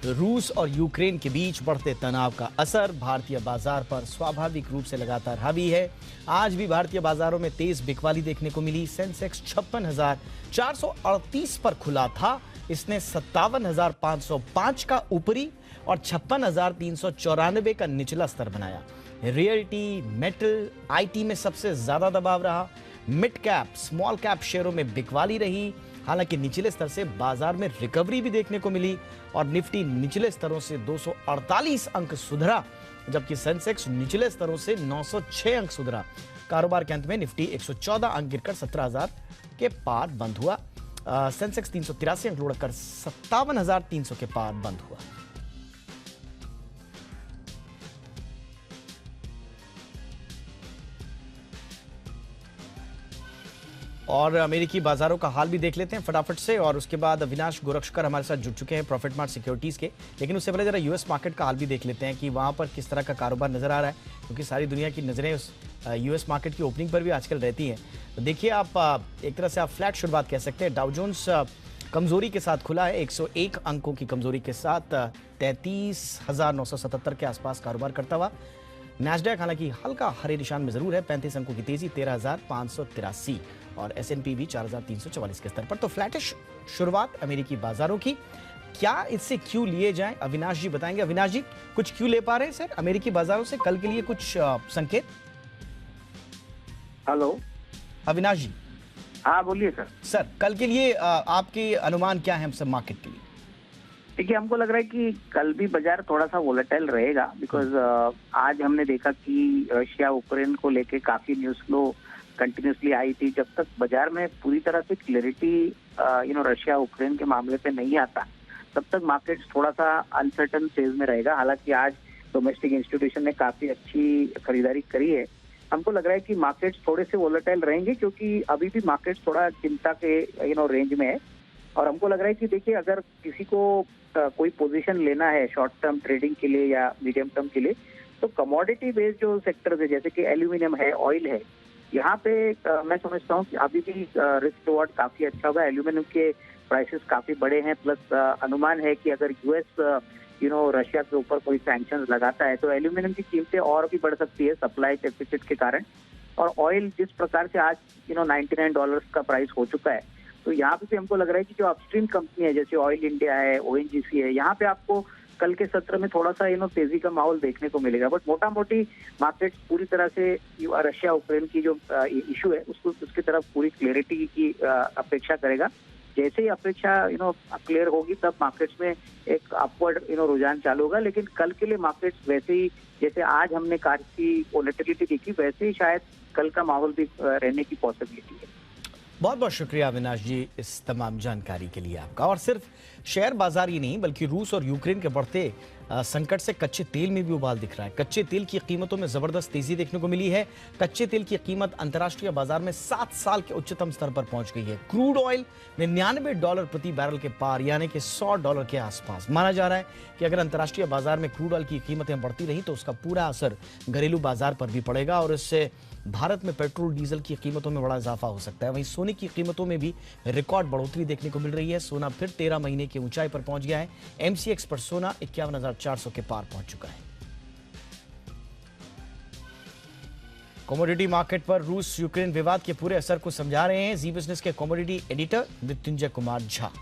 रूस और यूक्रेन के बीच बढ़ते तनाव का असर भारतीय बाजार पर स्वाभाविक रूप से लगातार हावी है। आज भी भारतीय बाजारों में तेज बिकवाली देखने को मिली। सेंसेक्स 56,438 पर खुला था, इसने 57,505 का ऊपरी और 56,394 का निचला स्तर बनाया। रियल्टी, मेटल, आईटी में सबसे ज्यादा दबाव रहा। मिड कैप, स्मॉल कैप शेयरों में बिकवाली रही। हालांकि निचले स्तर से बाजार में रिकवरी भी देखने को मिली और निफ्टी निचले स्तरों से 248 अंक सुधरा, जबकि सेंसेक्स निचले स्तरों से 906 अंक सुधरा। कारोबार के अंत में निफ्टी 114 अंक गिरकर 17,000 के पार बंद हुआ। सेंसेक्स 383 अंक लुढ़कर 57,300 के पार बंद हुआ। और अमेरिकी बाजारों का हाल भी देख लेते हैं फटाफट से, और उसके बाद अविनाश गोरक्षकर हमारे साथ जुड़ चुके हैं प्रॉफिट मार्ट सिक्योरिटीज के। लेकिन उससे पहले जरा यूएस मार्केट का हाल भी देख लेते हैं कि वहां पर किस तरह का कारोबार नजर आ रहा है, क्योंकि सारी दुनिया की नजरें उस यूएस मार्केट की ओपनिंग पर भी आजकल रहती हैं। तो देखिए, आप एक तरह से आप फ्लैट शुरुआत कह सकते हैं। डाउ जोन्स कमजोरी के साथ खुला है, 101 अंकों की कमजोरी के साथ 33,977 के आसपास कारोबार करता हुआ। नैस्डैक हालांकि हल्का हरे निशान में जरूर है, 35 अंकों की तेजी, 13,583, और S&P भी 4,344 के स्तर पर। तो फ्लैटिश शुरुआत अमेरिकी बाजारों की। क्या इससे क्यों लिए जाएं, अविनाश जी बताएंगे। अविनाश जी, कुछ क्यों ले पा रहे हैं सर अमेरिकी बाजारों से कल के लिए, कुछ संकेत? हेलो अविनाश जी। हाँ बोलिए सर। सर, कल के लिए आपके अनुमान क्या है हम सब मार्केट के लिए? देखिए, हमको लग रहा है कि कल भी बाजार थोड़ा सा वोलेटाइल रहेगा, बिकॉज आज हमने देखा कि रशिया यूक्रेन को लेके काफी न्यूज फ्लो कंटिन्यूसली आई थी। जब तक बाजार में पूरी तरह से क्लैरिटी रशिया यूक्रेन के मामले पे नहीं आता, तब तक मार्केट थोड़ा सा अनसर्टन फेज में रहेगा। हालांकि आज डोमेस्टिक इंस्टीट्यूशन ने काफी अच्छी खरीदारी करी है। हमको लग रहा है कि मार्केट्स थोड़े से वोलेटाइल रहेंगे, क्योंकि अभी भी मार्केट्स थोड़ा चिंता के रेंज में है। और हमको लग रहा है कि देखिए, अगर किसी को कोई पोजीशन लेना है शॉर्ट टर्म ट्रेडिंग के लिए या मीडियम टर्म के लिए, तो कमोडिटी बेस्ड जो सेक्टर है, जैसे कि एल्यूमिनियम है, ऑयल है, यहाँ पे मैं समझता हूँ कि अभी भी रिस्क रिवॉर्ड काफी अच्छा होगा। एल्यूमिनियम के प्राइसेस काफी बड़े हैं, प्लस अनुमान है कि अगर यूएस रशिया के ऊपर कोई सैंक्शंस लगाता है तो एल्यूमिनियम की कीमतें और भी बढ़ सकती है सप्लाई डेफिसिट के कारण। और ऑयल जिस प्रकार से आज $99 का प्राइस हो चुका है, तो यहाँ पे भी हमको लग रहा है कि जो अपस्ट्रीम कंपनी है, जैसे ऑयल इंडिया है, ONGC है, यहाँ पे आपको कल के सत्र में थोड़ा सा तेजी का माहौल देखने को मिलेगा। बट मोटा मोटी मार्केट पूरी तरह से रशिया यूक्रेन की जो इशू है उसकी तरफ पूरी क्लियरिटी की अपेक्षा करेगा। जैसे ही अपेक्षा क्लियर होगी, तब मार्केट्स में एक अपवर्ड रुझान चालू होगा। लेकिन कल के लिए मार्केट्स वैसे ही, जैसे आज हमने काफी वोलेटिलिटी देखी, वैसे ही शायद कल का माहौल भी रहने की पॉसिबिलिटी है। बहुत बहुत शुक्रिया अविनाश जी इस तमाम जानकारी के लिए आपका। और सिर्फ शेयर बाजार ही नहीं, बल्कि रूस और यूक्रेन के बढ़ते संकट से कच्चे तेल में भी उबाल दिख रहा है। कच्चे तेल की कीमतों में जबरदस्त तेजी देखने को मिली है। कच्चे तेल की कीमत अंतर्राष्ट्रीय बाजार में 7 साल के उच्चतम स्तर पर पहुंच गई है। क्रूड ऑयल $99 प्रति बैरल के पार, यानी कि $100 के आसपास। माना जा रहा है कि अगर अंतर्राष्ट्रीय बाजार में क्रूड ऑयल की कीमतें बढ़ती रही तो उसका पूरा असर घरेलू बाजार पर भी पड़ेगा और इससे भारत में पेट्रोल डीजल की कीमतों में बड़ा इजाफा हो सकता है। वहीं सोने की कीमतों में भी रिकॉर्ड बढ़ोतरी देखने को मिल रही है। सोना फिर 13 महीने की ऊंचाई पर पहुंच गया है। MCX पर सोना 51,400 के पार पहुंच चुका है। कमोडिटी मार्केट पर रूस यूक्रेन विवाद के पूरे असर को समझा रहे हैं जी बिजनेस के कमोडिटी एडिटर मृत्युंजय कुमार झा।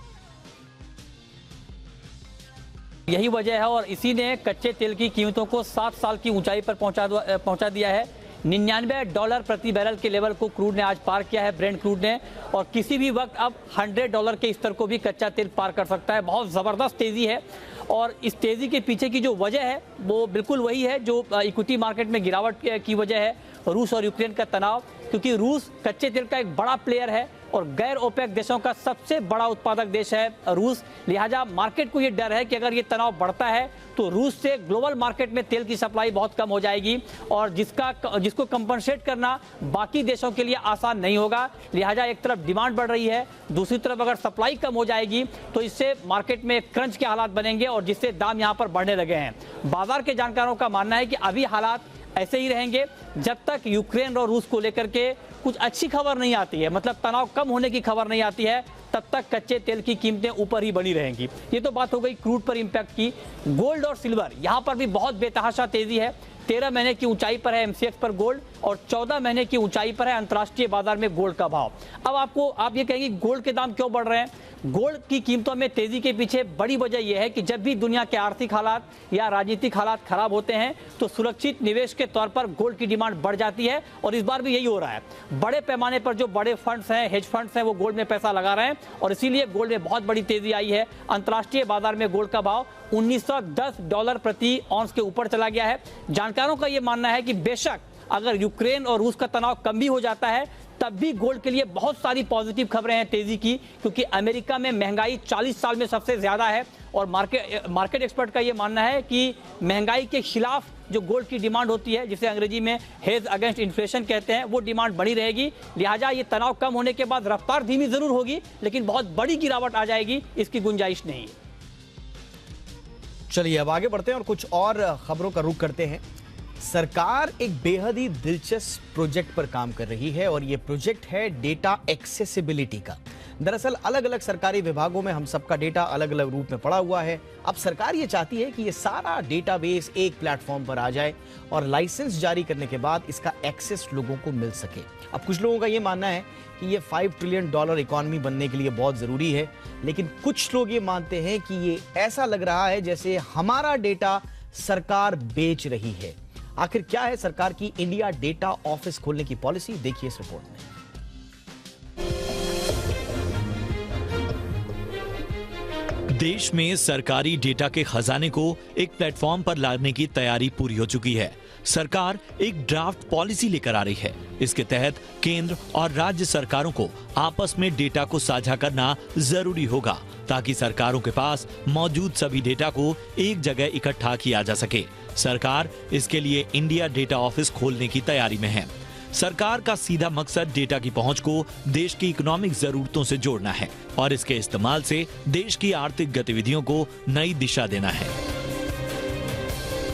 यही वजह है और इसी ने कच्चे तेल की कीमतों को 7 साल की ऊंचाई पर पहुंचा दिया है। $99 प्रति बैरल के लेवल को क्रूड ने आज पार किया है, ब्रेंट क्रूड ने, और किसी भी वक्त अब $100 के स्तर को भी कच्चा तेल पार कर सकता है। बहुत ज़बरदस्त तेज़ी है और इस तेज़ी के पीछे की जो वजह है वो बिल्कुल वही है जो इक्विटी मार्केट में गिरावट की वजह है, रूस और यूक्रेन का तनाव। क्योंकि रूस कच्चे तेल का एक बड़ा प्लेयर है और गैर ओपेक देशों का सबसे बड़ा उत्पादक देश है रूस। लिहाजा मार्केट को ये डर है कि अगर ये तनाव बढ़ता है तो रूस से ग्लोबल मार्केट में तेल की सप्लाई बहुत कम हो जाएगी और जिसको कंपनसेट करना बाकी देशों के लिए आसान नहीं होगा। लिहाजा एक तरफ डिमांड बढ़ रही है, दूसरी तरफ अगर सप्लाई कम हो जाएगी तो इससे मार्केट में क्रंच के हालात बनेंगे और जिससे दाम यहाँ पर बढ़ने लगे हैं। बाजार के जानकारों का मानना है कि अभी हालात ऐसे ही रहेंगे जब तक यूक्रेन और रूस को लेकर के कुछ अच्छी खबर नहीं आती है, मतलब तनाव कम होने की खबर नहीं आती है, तब तक कच्चे तेल की कीमतें ऊपर ही बनी रहेंगी। ये तो बात हो गई क्रूड पर इंपैक्ट की। गोल्ड और सिल्वर यहाँ पर भी बहुत बेतहाशा तेजी है। 13 महीने की ऊंचाई पर है एमसीएक्स पर गोल्ड और 14 महीने की ऊंचाई पर है अंतर्राष्ट्रीय बाजार में गोल्ड का भाव। अब आप ये कहेंगे गोल्ड के दाम क्यों बढ़ रहे हैं? गोल्ड की कीमतों में तेजी के पीछे बड़ी वजह यह है कि जब भी दुनिया के आर्थिक हालात या राजनीतिक हालात खराब होते हैं तो सुरक्षित निवेश के तौर पर गोल्ड की डिमांड बढ़ जाती है और इस बार भी यही हो रहा है। बड़े पैमाने पर जो बड़े फंड्स हैं, हेज फंड्स हैं, वो गोल्ड में पैसा लगा रहे हैं और इसीलिए गोल्ड में बहुत बड़ी तेजी आई है। अंतर्राष्ट्रीय बाजार में गोल्ड का भाव $1910 प्रति ऑन्स के ऊपर चला गया है। जानकारों का यह मानना है कि बेशक अगर यूक्रेन और रूस का तनाव कम भी हो जाता है तब भी गोल्ड के लिए बहुत सारी पॉजिटिव खबरें हैं तेजी की, क्योंकि अमेरिका में महंगाई 40 साल में सबसे ज्यादा है और मार्केट एक्सपर्ट का यह मानना है कि महंगाई के खिलाफ जो गोल्ड की डिमांड होती है, जिसे अंग्रेजी में हेज अगेंस्ट इन्फ्लेशन कहते हैं, वो डिमांड बनी रहेगी। लिहाजा ये तनाव कम होने के बाद रफ्तार धीमी जरूर होगी लेकिन बहुत बड़ी गिरावट आ जाएगी, इसकी गुंजाइश नहीं है। चलिए अब आगे बढ़ते हैं और कुछ और खबरों का रुख करते हैं। सरकार एक बेहद ही दिलचस्प प्रोजेक्ट पर काम कर रही है और यह प्रोजेक्ट है डेटा एक्सेसिबिलिटी का। दरअसल अलग अलग सरकारी विभागों में हम सबका डेटा अलग अलग रूप में पड़ा हुआ है। अब सरकार ये चाहती है कि ये सारा डेटाबेस एक प्लेटफॉर्म पर आ जाए और लाइसेंस जारी करने के बाद इसका एक्सेस लोगों को मिल सके। अब कुछ लोगों का ये मानना है कि ये $5 ट्रिलियन इकोनॉमी बनने के लिए बहुत जरूरी है, लेकिन कुछ लोग ये मानते हैं कि ये ऐसा लग रहा है जैसे हमारा डेटा सरकार बेच रही है। आखिर क्या है सरकार की इंडिया डेटा ऑफिस खोलने की पॉलिसी, देखिए इस रिपोर्ट में। देश में सरकारी डेटा के खजाने को एक प्लेटफॉर्म पर लाने की तैयारी पूरी हो चुकी है। सरकार एक ड्राफ्ट पॉलिसी लेकर आ रही है। इसके तहत केंद्र और राज्य सरकारों को आपस में डेटा को साझा करना जरूरी होगा ताकि सरकारों के पास मौजूद सभी डेटा को एक जगह इकट्ठा किया जा सके। सरकार इसके लिए इंडिया डेटा ऑफिस खोलने की तैयारी में है। सरकार का सीधा मकसद डेटा की पहुंच को देश की इकोनॉमिक जरूरतों से जोड़ना है और इसके इस्तेमाल से देश की आर्थिक गतिविधियों को नई दिशा देना है।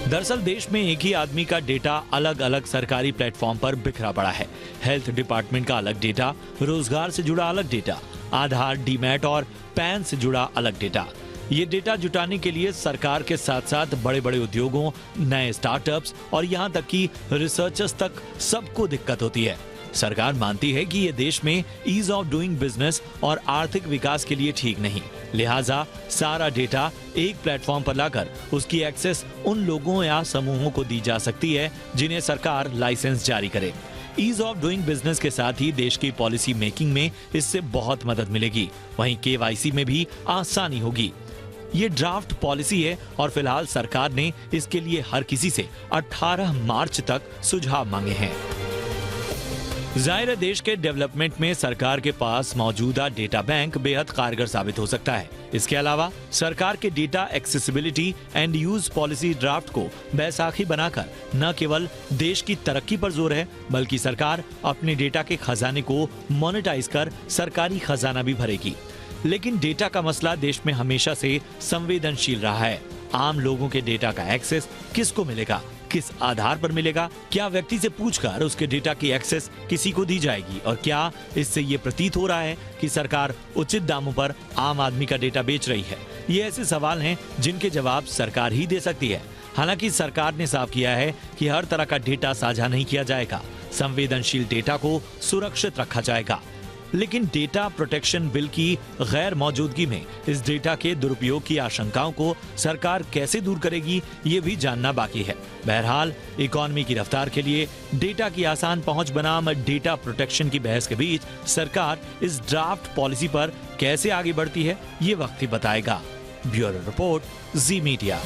दरअसल देश में एक ही आदमी का डेटा अलग अलग सरकारी प्लेटफॉर्म पर बिखरा पड़ा है। हेल्थ डिपार्टमेंट का अलग डेटा, रोजगार से जुड़ा अलग डेटा, आधार, डीमैट और पैन से जुड़ा अलग डेटा। ये डेटा जुटाने के लिए सरकार के साथ साथ बड़े बड़े उद्योगों, नए स्टार्टअप्स और यहाँ तक कि रिसर्चर्स तक सबको दिक्कत होती है। सरकार मानती है कि ये देश में ईज ऑफ डूइंग बिजनेस और आर्थिक विकास के लिए ठीक नहीं। लिहाजा सारा डेटा एक प्लेटफॉर्म पर लाकर उसकी एक्सेस उन लोगों या समूहों को दी जा सकती है जिन्हें सरकार लाइसेंस जारी करे। ईज ऑफ डूइंग बिजनेस के साथ ही देश की पॉलिसी मेकिंग में इससे बहुत मदद मिलेगी। वहीं केवाईसी में भी आसानी होगी। ये ड्राफ्ट पॉलिसी है और फिलहाल सरकार ने इसके लिए हर किसी से 18 मार्च तक सुझाव मांगे हैं। जाहिर है देश के डेवलपमेंट में सरकार के पास मौजूदा डेटा बैंक बेहद कारगर साबित हो सकता है। इसके अलावा सरकार के data accessibility and use policy draft को बैसाखी बनाकर न केवल देश की तरक्की पर जोर है बल्कि सरकार अपने डेटा के खजाने को मोनेटाइज कर सरकारी खजाना भी भरेगी। लेकिन डेटा का मसला देश में हमेशा से संवेदनशील रहा है। आम लोगों के डेटा का एक्सेस किसको मिलेगा, किस आधार पर मिलेगा, क्या व्यक्ति से पूछकर उसके डेटा की एक्सेस किसी को दी जाएगी और क्या इससे ये प्रतीत हो रहा है कि सरकार उचित दामों पर आम आदमी का डेटा बेच रही है। ये ऐसे सवाल हैं जिनके जवाब सरकार ही दे सकती है। हालांकि सरकार ने साफ किया है कि हर तरह का डेटा साझा नहीं किया जाएगा। संवेदनशील डेटा को सुरक्षित रखा जाएगा। लेकिन डेटा प्रोटेक्शन बिल की गैर मौजूदगी में इस डेटा के दुरुपयोग की आशंकाओं को सरकार कैसे दूर करेगी, ये भी जानना बाकी है। बहरहाल इकोनॉमी की रफ्तार के लिए डेटा की आसान पहुंच बनाम डेटा प्रोटेक्शन की बहस के बीच सरकार इस ड्राफ्ट पॉलिसी पर कैसे आगे बढ़ती है, ये वक्त ही बताएगा। ब्यूरो रिपोर्ट, जी मीडिया।